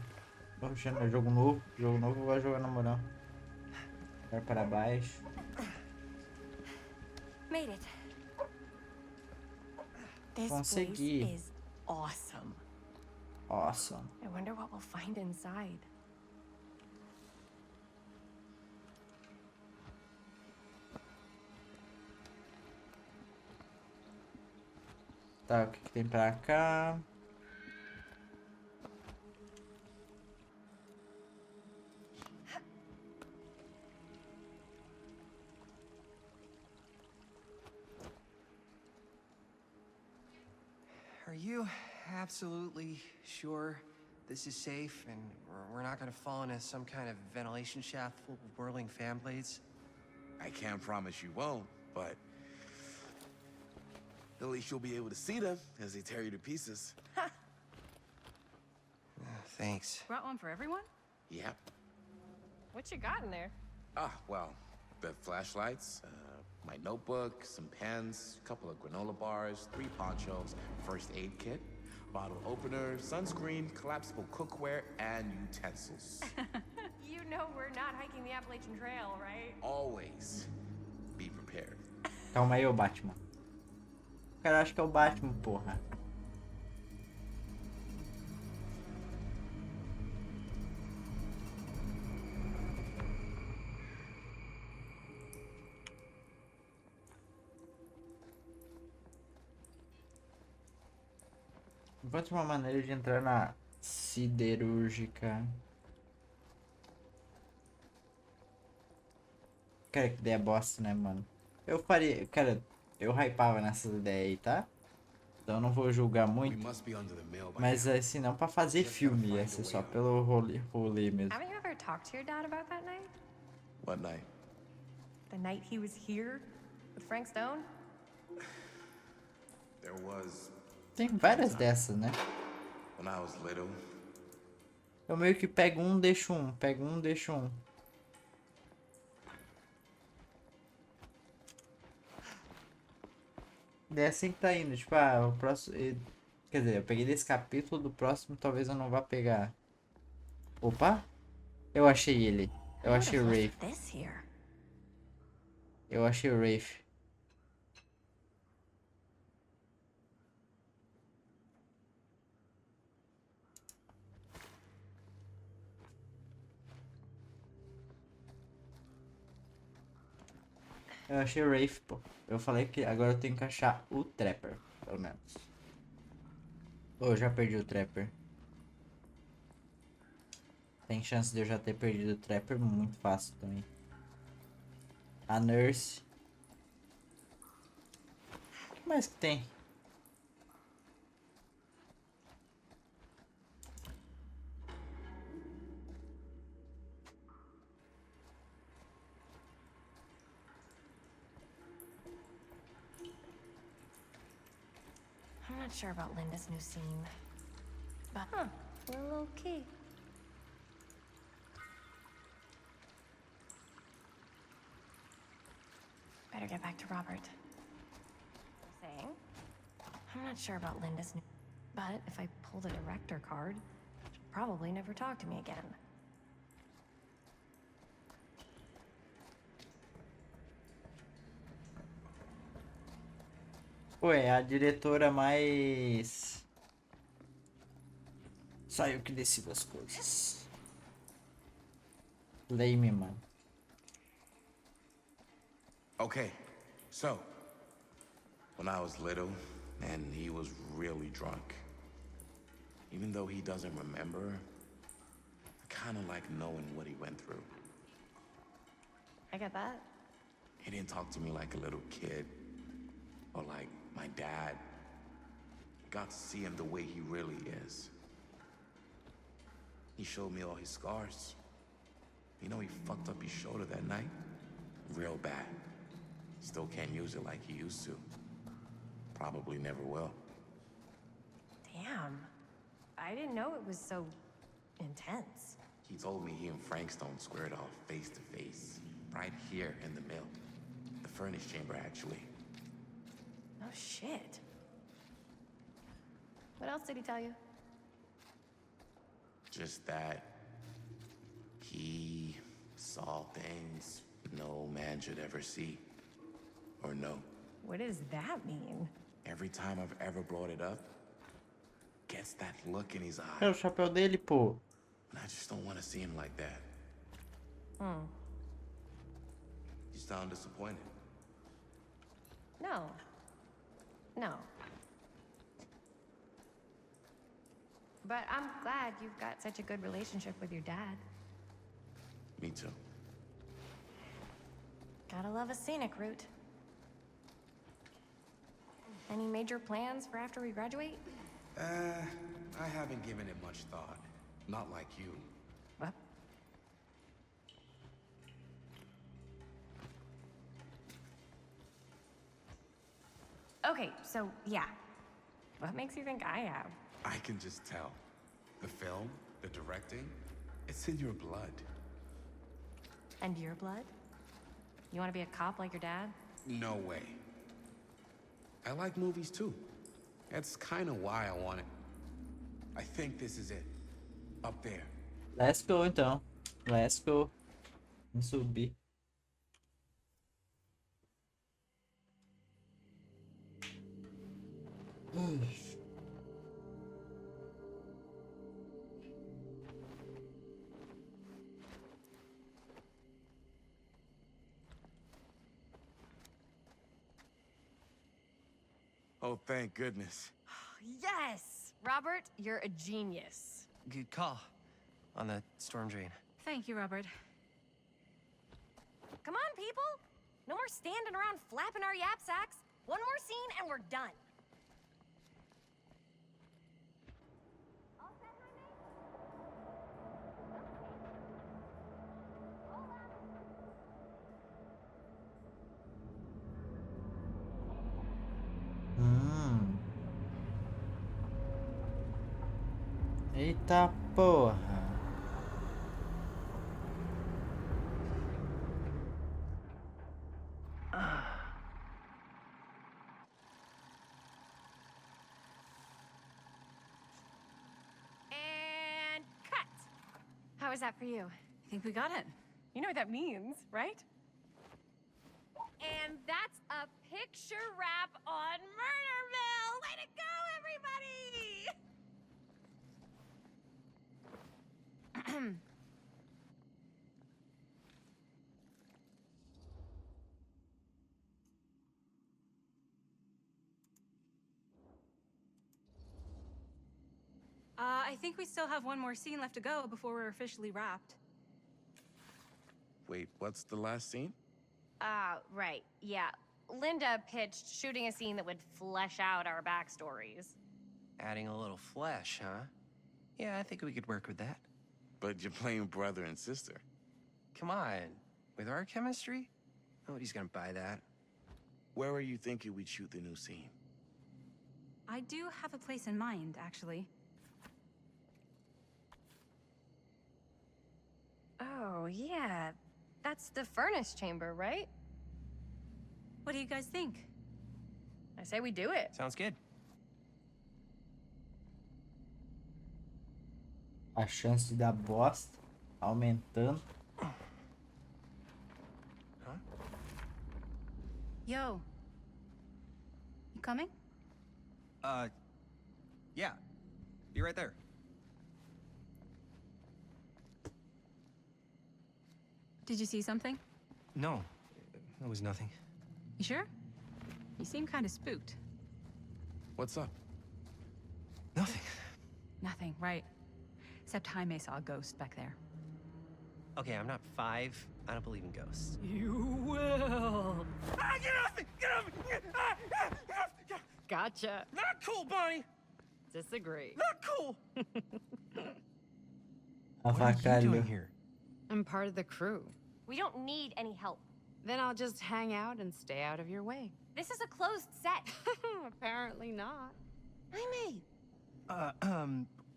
Poxa, é jogo novo. Jogo novo vai jogar na moral. Vai para baixo. Made it. This Consegui. place is awesome. Awesome. I wonder what we'll find inside. Tá, o que tem pra cá? Are you absolutely sure this is safe and we're not gonna fall into some kind of ventilation shaft full of whirling fan blades? I can't promise you won't, but at least you'll be able to see them as they tear you to pieces. Thanks. Brought one for everyone? Yep. What you got in there? Well, the flashlights, my notebook, some pens, a couple of granola bars, 3 ponchos, first aid kit, bottle opener, sunscreen, collapsible cookware, and utensils. You know we're not hiking the Appalachian Trail, right? Always be prepared. Calma aí, ô Batman. O cara acha que é o Batman, porra. Encontre uma maneira de entrar na siderúrgica. Cara, que ideia bosta, né, mano? Eu faria... Cara, eu hypava nessas ideias aí, tá? Então eu não vou julgar We muito. must be under the mill by Mas now. assim, não pra fazer filme. Ia ser só pelo rolê mesmo. Haven't you ever talked to your dad about that night? What night? The night he was here with Frank Stone? There was Tem várias dessas, né? when I was little. Eu meio que pego um, deixo um. Pego um, deixo um. É assim que tá indo. Tipo, o próximo... Quer dizer, eu peguei desse capítulo, do próximo talvez eu não vá pegar. Opa! Eu achei ele. Eu achei o Rafe. This here. Eu achei o Rafe. Eu achei o Rafe, pô. Eu falei que agora eu tenho que achar o Trapper, pelo menos. Oh, eu já perdi o Trapper. Tem chance de eu já ter perdido o Trapper muito fácil também. A Nurse. O que mais que tem? I'm not sure about Linda's new scene. But, a little low key. Better get back to Robert. Saying? I'm not sure about Linda's new... But if I pull the director card, she'll probably never talk to me again. Pô, é a diretora mais... Só eu que decido as coisas. Lame, mano. Okay, so when I was little and he was really drunk, even though he doesn't remember, I kind of like knowing what he went through. I get that. He didn't talk to me like a little kid or like my dad. Got to see him the way he really is. He showed me all his scars. You know, he fucked up his shoulder that night. Real bad. Still can't use it like he used to. Probably never will. Damn. I didn't know it was so intense. He told me he and Frank Stone squared off face to face. Right here in the mill. The furnace chamber, actually. Oh, shit. What else did he tell you? Just that he saw things no man should ever see or know. What does that mean? Every time I've ever brought it up, gets that look in his É o eye. chapéu dele, pô. And I just don't want to see him like that. You sound disappointed. No. No. But I'm glad you've got such a good relationship with your dad. Me too. Gotta love a scenic route. Any major plans for after we graduate? I haven't given it much thought. Not like you. What? Okay, so yeah. What makes you think I have? I can just tell. The film, the directing, it's in your blood. And your blood? You want to be a cop like your dad? No way. I like movies too. That's kind of why I want it. I think this is it. Up there. Let's go, então. Let's go. Vamos subir. Oh, thank goodness. Yes! Robert, you're a genius. Good call on the storm drain. Thank you, Robert. Come on, people! No more standing around flapping our yap sacks. One more scene and we're done. Eita porra. And cut! How was that for you? I think we got it. You know what that means, right? And that's a picture wrap on Murderville! Way to go, everybody! I think we still have one more scene left to go before we're officially wrapped. Wait, what's the last scene? Right, yeah. Linda pitched shooting a scene that would flesh out our backstories. Adding a little flesh, huh? Yeah, I think we could work with that. But you're playing brother and sister. Come on. With our chemistry? Nobody's gonna buy that. Where are you thinking we'd shoot the new scene? I do have a place in mind, actually. Oh, yeah. That's the furnace chamber, right? What do you guys think? I say we do it. Sounds good. A chance de dar bosta aumentando. Yo. You coming? Yeah. Be right there. Did you see something? No, it was nothing. You sure? You seem kind of spooked. What's up? Nothing. Nothing, right. Except Jaime saw a ghost back there. Okay, I'm not 5. I don't believe in ghosts. You will. Ah, get off me! Get off me! Gotcha. Not cool, Bonnie! Disagree. Not cool! What are you doing Avacalhou. here? I'm part of the crew. We don't need any help. Then I'll just hang out and stay out of your way. This is a closed set. Apparently not. Jaime.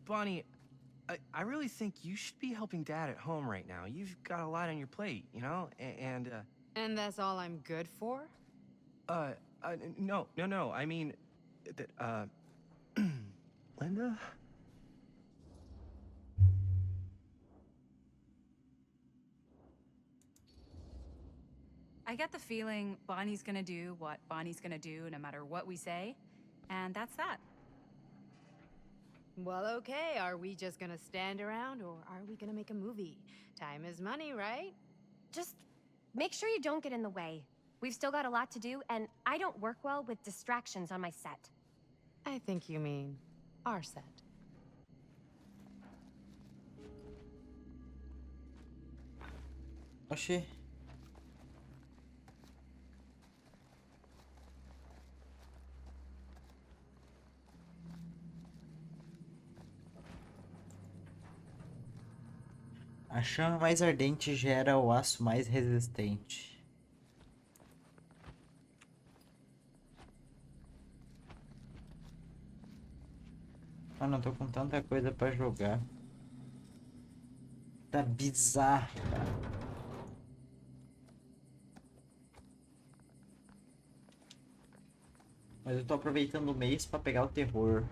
Bonnie, I really think you should be helping Dad at home right now. You've got a lot on your plate, you know? And And that's all I'm good for? No, no, no. I mean, that, Linda? I get the feeling Bonnie's gonna do what Bonnie's gonna do no matter what we say, and that's that. Well, okay, are we just gonna stand around or are we gonna make a movie? Time is money, right? Just make sure you don't get in the way. We've still got a lot to do, and I don't work well with distractions on my set. I think you mean our set. Oxi. A chama mais ardente gera o aço mais resistente. Ah, não tô com tanta coisa pra jogar. Tá bizarro, cara. Mas eu tô aproveitando o mês pra pegar o terror.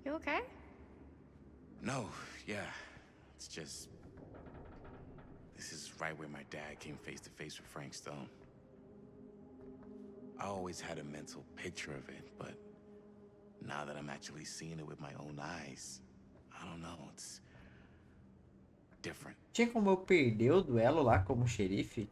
You okay? No, yeah. It's just... This is right where my dad came face to face with Frank Stone. I always had a mental picture of it, but now that I'm actually seeing it with my own eyes, I don't know, it's different. Tinha como eu perder o duelo lá como xerife?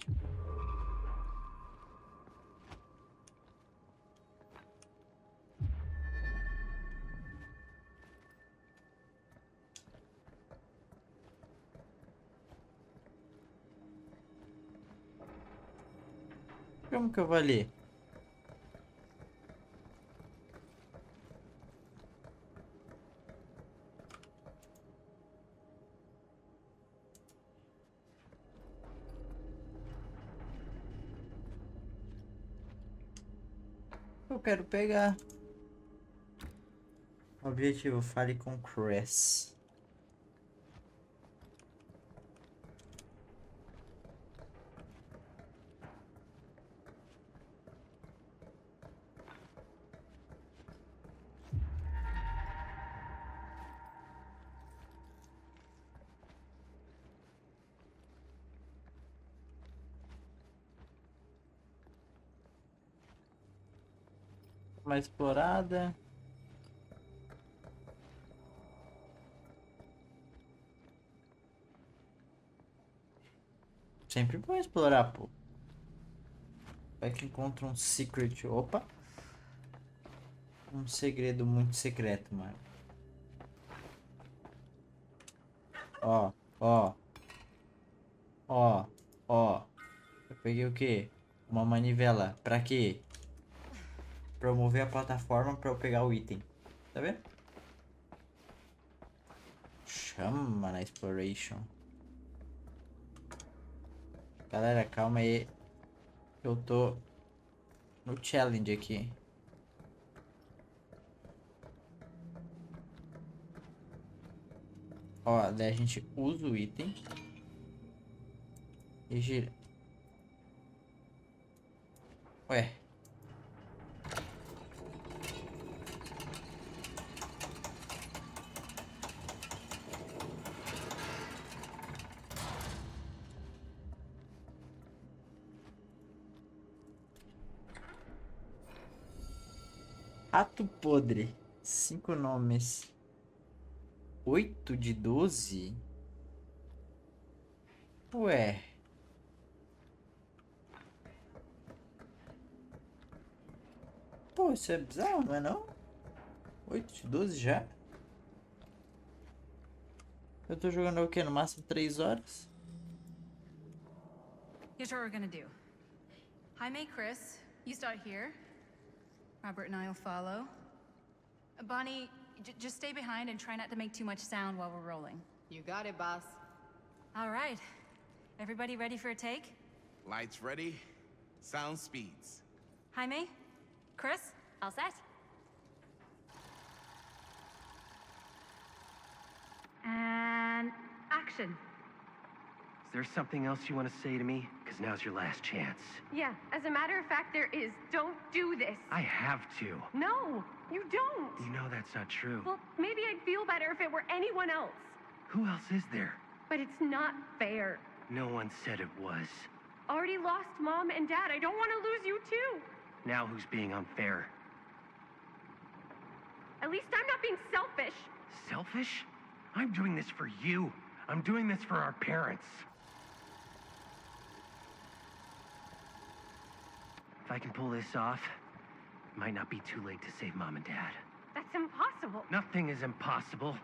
Como que eu vou ali? Eu quero pegar. Objetivo, fale com Chris. Mais explorada. Sempre bom explorar, pô. Vai que encontra um secret. Opa! Um segredo muito secreto, mano. Ó, ó. Ó, ó. Eu peguei o quê? Uma manivela. Pra quê? Promover a plataforma pra eu pegar o item. Tá vendo? Chama na exploration. Galera, calma aí. Eu tô no challenge aqui. Ó, daí a gente usa o item. E gira. Ué. Rato podre. 5 nomes. 8 de 12? Ué. Pô, isso é bizarro, não é não? 8 de 12 já? Eu tô jogando o quê? No máximo 3 horas? Here's what we're gonna do. Jaime, Chris, you start here. Robert and I'll follow. Bonnie, just stay behind and try not to make too much sound while we're rolling. You got it, boss. All right. Everybody ready for a take? Lights ready, sound speeds. Jaime, Chris, all set? And action. Is there something else you want to say to me? Because now's your last chance. Yeah, as a matter of fact, there is. Don't do this. I have to. No, you don't. You know that's not true. Well, maybe I'd feel better if it were anyone else. Who else is there? But it's not fair. No one said it was. Already lost Mom and Dad. I don't want to lose you too. Now who's being unfair? At least I'm not being selfish. Selfish? I'm doing this for you. I'm doing this for our parents. If I can pull this off, it might not be too late to save Mom and Dad. That's impossible. Nothing is impossible.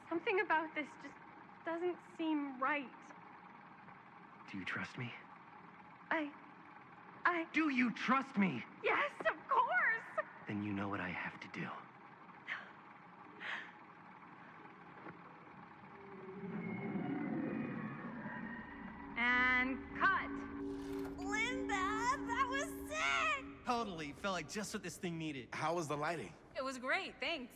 Something about this just doesn't seem right. Do you trust me? Do you trust me? Yes, of course! Then you know what I have to do. And cut. Linda, that was sick! Totally. Felt like just what this thing needed. How was the lighting? It was great, thanks.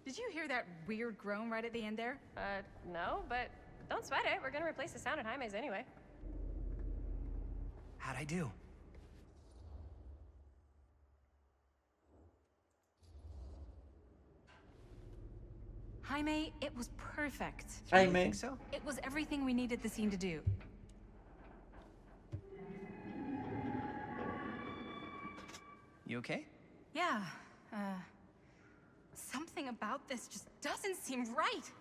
Did you hear that weird groan right at the end there? No, but don't sweat it. We're gonna replace the sound at Jaime's anyway. How'd I do? Jaime, it was perfect. Jaime. Think so? It was everything we needed the scene to do. You okay? Yeah, something about this just doesn't seem right.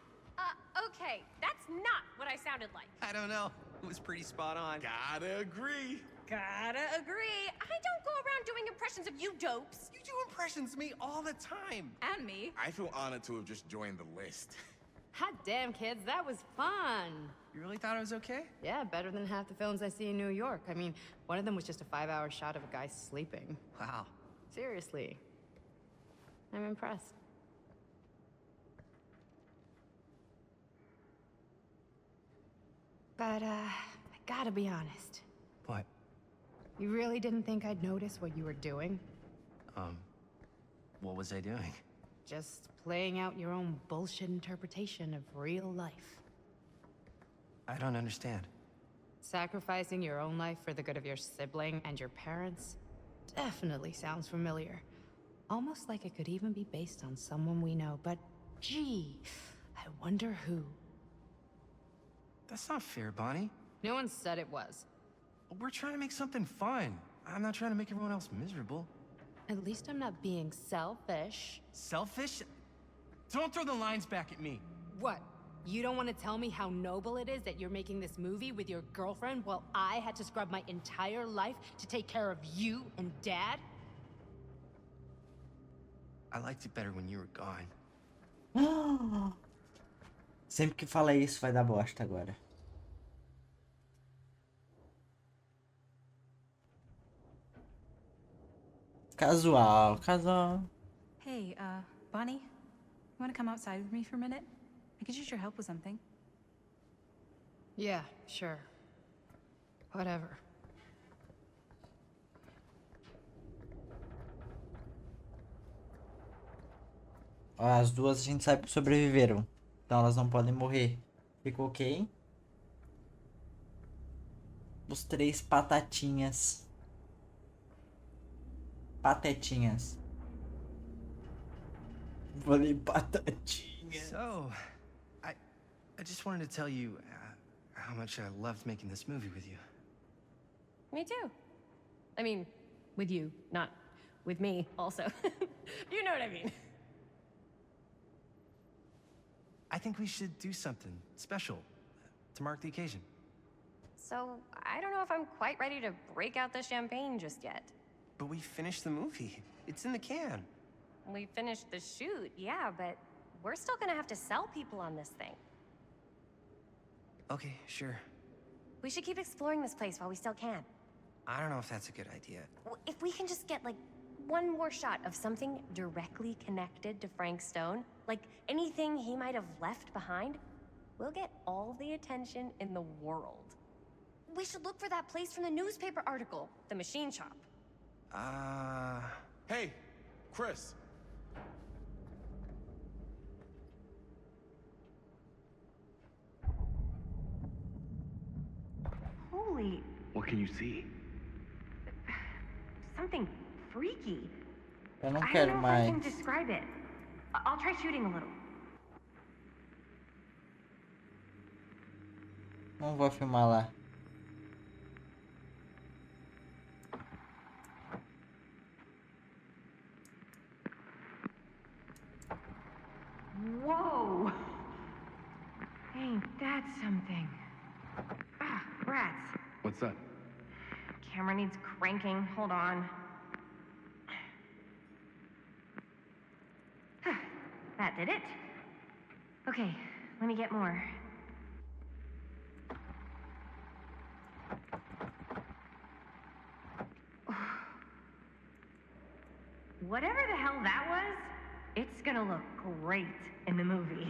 Okay, that's not what I sounded like. I don't know. It was pretty spot on. Gotta agree. Gotta agree. I don't go around doing impressions of you dopes. You do impressions of me all the time. And me. I feel honored to have just joined the list. Hot damn, kids, that was fun. You really thought I was okay? Yeah, better than half the films I see in New York. I mean, one of them was just a 5-hour shot of a guy sleeping. Wow. Seriously. I'm impressed. But, I gotta be honest. What? You really didn't think I'd notice what you were doing? What was I doing? Just playing out your own bullshit interpretation of real life. I don't understand. Sacrificing your own life for the good of your sibling and your parents definitely sounds familiar. Almost like it could even be based on someone we know, but gee, I wonder who. That's not fair, Bonnie. No one said it was. We're trying to make something fun. I'm not trying to make everyone else miserable. At least I'm not being selfish. Selfish? Don't throw the lines back at me. What? You don't want to tell me how noble it is that you're making this movie with your girlfriend while I had to scrub my entire life to take care of you and Dad? I liked it better when you were gone. Sempre que fala isso vai dar bosta agora. Casual, casual. Hey, Bonnie, you want to come outside with me for a minute? I could use your help with something. Yeah, sure. Whatever. Ó, as duas a gente sabe que sobreviveram. Então elas não podem morrer. Ficou ok? Os 3 patatinhas. Patetinhas. Falei batatinha. So, I just wanted to tell you how much I loved making this movie with you. Me too. I mean, with you, not with me, also. You know what I mean. I think we should do something special to mark the occasion. So, I don't know if I'm quite ready to break out the champagne just yet. But we finished the movie. It's in the can. We finished the shoot, yeah, but we're still gonna have to sell people on this thing. Okay, sure. We should keep exploring this place while we still can. I don't know if that's a good idea. If we can just get, like, one more shot of something directly connected to Frank Stone, like anything he might have left behind, we'll get all the attention in the world. We should look for that place from the newspaper article, the machine shop. Hey, Chris. Holy, What can you see? something freaky. Eu não I don't quero know if I can mais. describe it. I'll try shooting a little. Não vou filmar lá. Whoa! Ain't that something? Ah, rats. What's that? Camera needs cranking. Hold on. That did it. Okay, let me get more. Whatever the hell that was, it's gonna look great in the movie.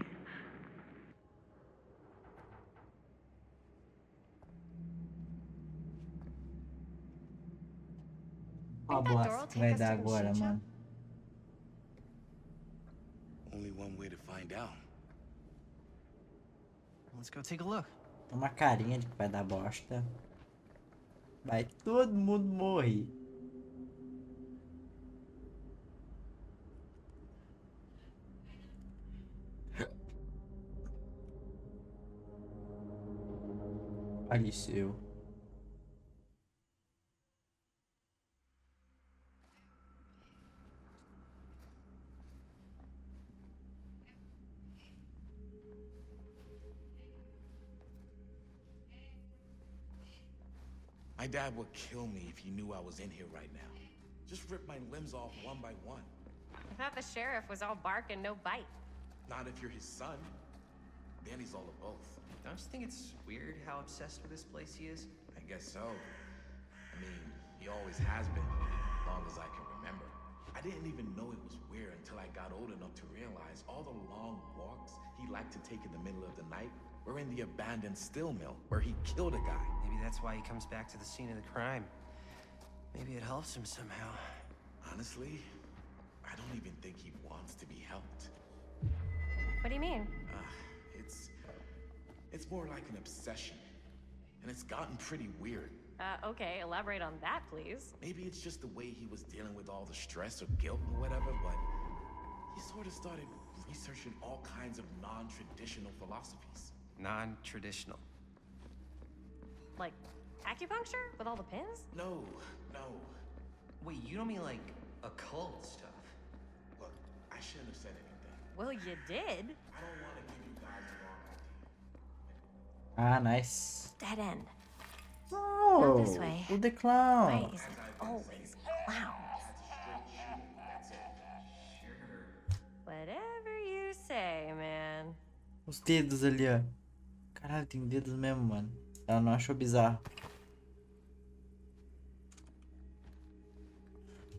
Ó a bosta que vai dar agora, mano. Only one way to find out. Let's go take a look. Uma carinha de que vai dar bosta. Vai todo mundo morrer. Faleceu. My dad would kill me if he knew I was in here right now. Just rip my limbs off one by one. I thought the sheriff was all bark and no bite. Not if you're his son. Danny's all of both. Don't you think it's weird how obsessed with this place he is? I guess so. I mean, he always has been, as long as I can remember. I didn't even know it was weird until I got old enough to realize all the long walks he liked to take in the middle of the night were in the abandoned steel mill where he killed a guy. Maybe that's why he comes back to the scene of the crime. Maybe it helps him somehow. Honestly, I don't even think he wants to be helped. What do you mean? It's more like an obsession. And it's gotten pretty weird. Okay, elaborate on that, please. Maybe it's just the way he was dealing with all the stress or guilt or whatever, but he sort of started researching all kinds of non-traditional philosophies. Non-traditional. Like acupuncture with all the pins? No. Wait, you don't mean like occult stuff? Look, I shouldn't have said anything. Well, you did. I don't want to give you guys the wrong idea. Ah, nice. Dead end. Oh, Not this way. o The Clown. Why is it always clowns? Whatever you say, man. Os dedos ali, ó. Caralho, tem dedos mesmo, mano. Ela não achou bizarro.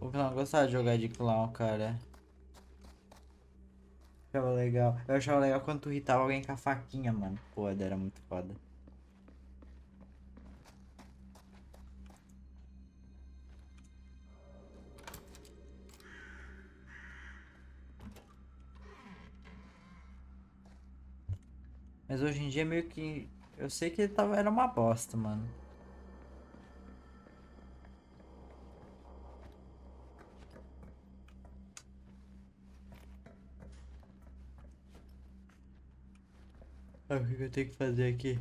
O clown gostava de jogar de clown, cara. Achava legal. Eu achava legal quando tu irritava alguém com a faquinha, mano. Pô, era muito foda. Mas hoje em dia meio que... Eu sei que ele tava... Era uma bosta, mano. Ah, o que eu tenho que fazer aqui?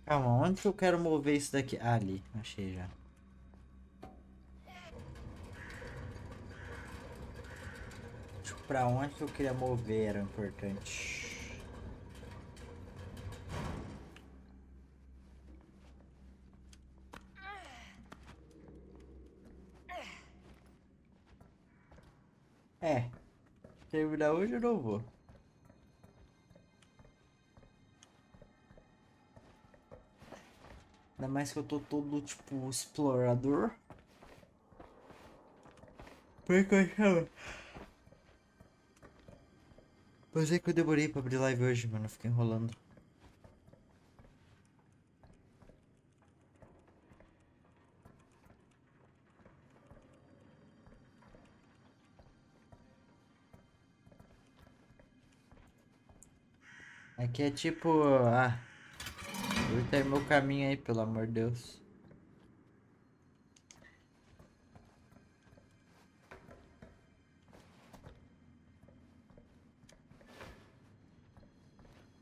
Calma, onde que eu quero mover isso daqui? Ah, ali, achei já. Tipo, pra onde que eu queria mover era importante. É, terminar hoje eu não vou. Ainda mais que eu tô todo, tipo, explorador. Foi que eu chamo. Pois é que eu demorei pra abrir live hoje, mano. Fiquei enrolando. Aqui é tipo... Ah, curta aí meu caminho aí, pelo amor de Deus.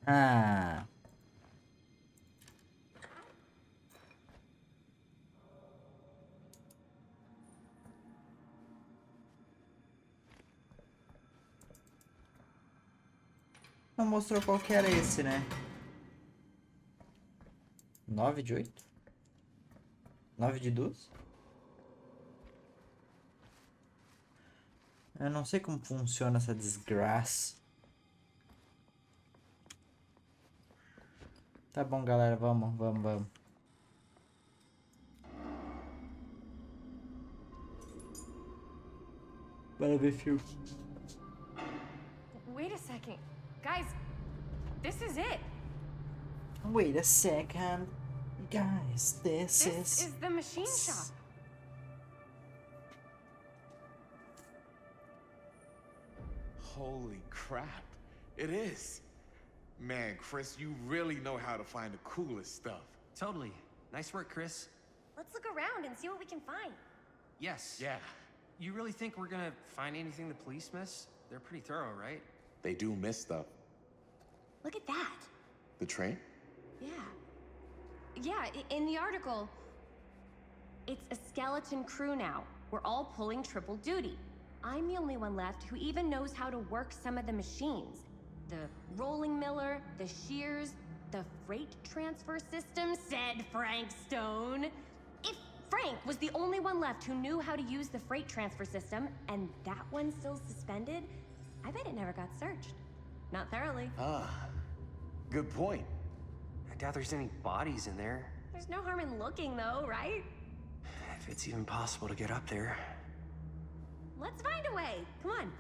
Ah... Não mostrou qual que era esse, né? 9 de 8? 9 de 12? Eu não sei como funciona essa desgraça. Tá bom, galera. Vamos. Bora ver filme. Wait a second. Guys, this is it. Wait a second. Guys, this This is the machine shop. Holy crap. It is. Man, Chris, you really know how to find the coolest stuff. Totally. Nice work, Chris. Let's look around and see what we can find. Yes. Yeah, You really think we're gonna find anything the police miss? They're pretty thorough, right? they do miss stuff. Look at that. The train? Yeah, in the article, it's a skeleton crew now. We're all pulling triple duty. I'm the only one left who even knows how to work some of the machines. The rolling miller, the shears, the freight transfer system, said Frank Stone. If Frank was the only one left who knew how to use the freight transfer system, and that one's still suspended, I bet it never got searched. Not thoroughly. Ah, good point. I doubt there's any bodies in there. There's no harm in looking, though, right? If it's even possible to get up there. Let's find a way. Come on.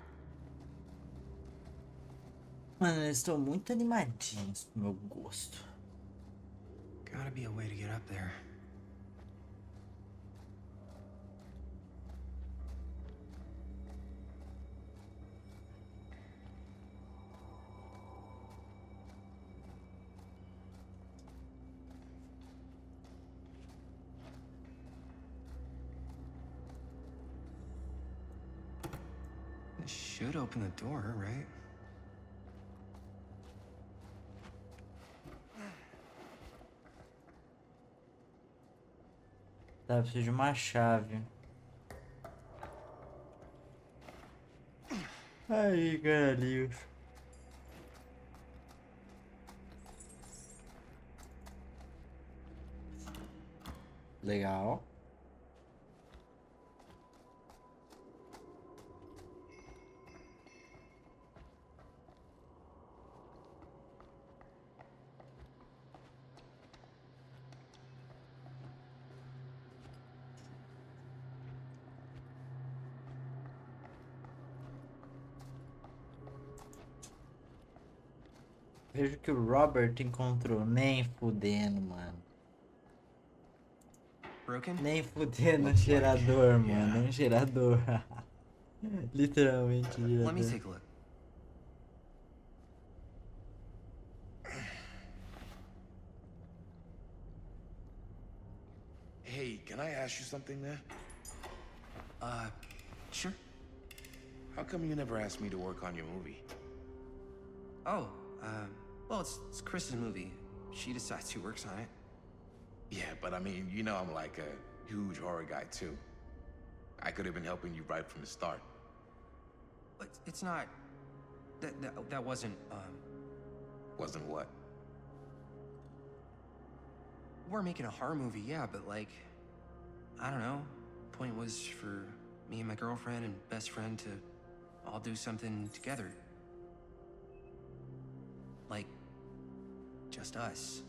Mano, eles estão muito animadinhos pro meu gosto. Gotta be a way to get up there. This should open the door, right? Tá, eu preciso de uma chave. Aí, caralhinhos. Legal. Vejo que o Robert encontrou. Nem fudendo, mano. Broken? Nem fudendo um gerador, mano. Um gerador. Literalmente um Let me gerador. take a look. Hey, can I ask you something, man? Sure. How come you never asked me to work on your movie? Oh, well, it's Chris's movie. She decides who works on it. Yeah, but I mean, you know I'm like a huge horror guy too. I could have been helping you right from the start. But it's not... That wasn't, Wasn't what? We're making a horror movie, yeah, but like... I don't know. Point was for me and my girlfriend and best friend to all do something together. Like... just us.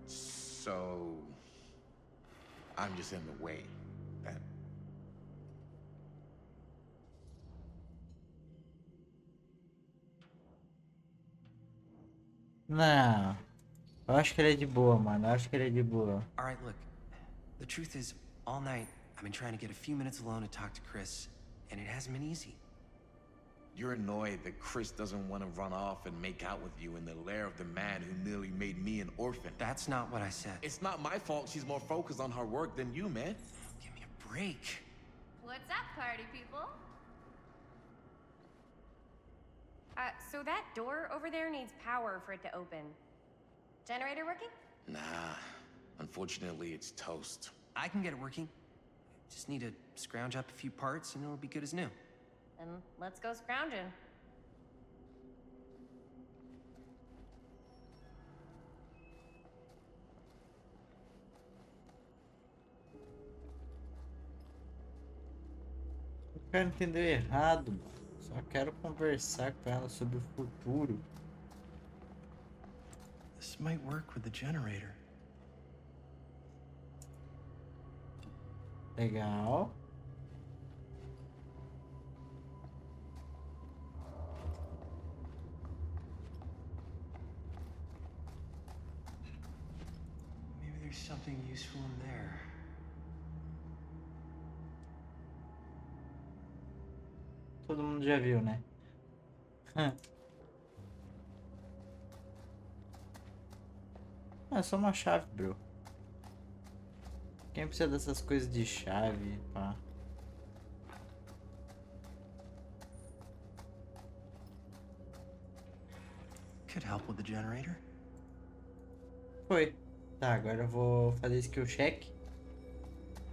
So... I'm just in the way, then. Não. Eu acho que ele é de boa, mano. Eu acho que ele é de boa. Alright, look. The truth is, all night, I've been trying to get a few minutes alone to talk to Chris, and it hasn't been easy. You're annoyed that Chris doesn't want to run off and make out with you in the lair of the man who nearly made me an orphan. That's not what I said. It's not my fault she's more focused on her work than you, man. Give me a break. What's up, party people? So that door over there needs power for it to open. Generator working? Nah, unfortunately it's toast. I can get it working. Just need to scrounge up a few parts and it'll be good as new. Then let's go scrounging. O cara entendeu errado, mano. Só quero conversar com ela sobre o futuro. This might work with the generator. Legal. Maybe there's something useful in there. Todo mundo já viu, né? É só uma chave, bro. Quem precisa dessas coisas de chave, pá? Could help with the generator. Foi. Tá, agora eu vou fazer skill check.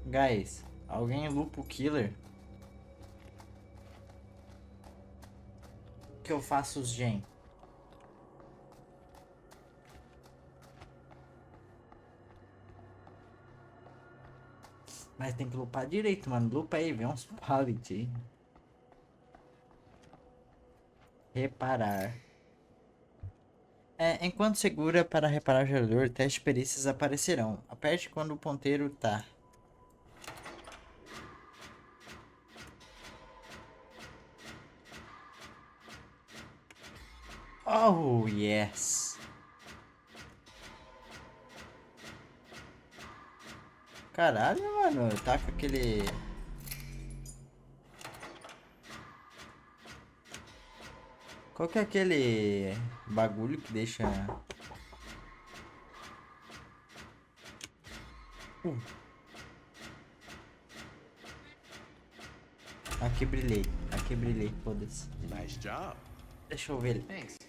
Guys, alguém lupa o killer? Que eu faço os gen. Mas tem que lupar direito, mano. Lupa aí, vê uns pallet aí. Reparar. Enquanto segura para reparar o gerador, testes de perícias aparecerão. Aperte quando o ponteiro tá. Oh, yes. Caralho, mano. Tá com aquele... Qual que é aquele bagulho que deixa... Aqui brilhei, foda-se. Nice job. Deixa eu ver ele. Thanks.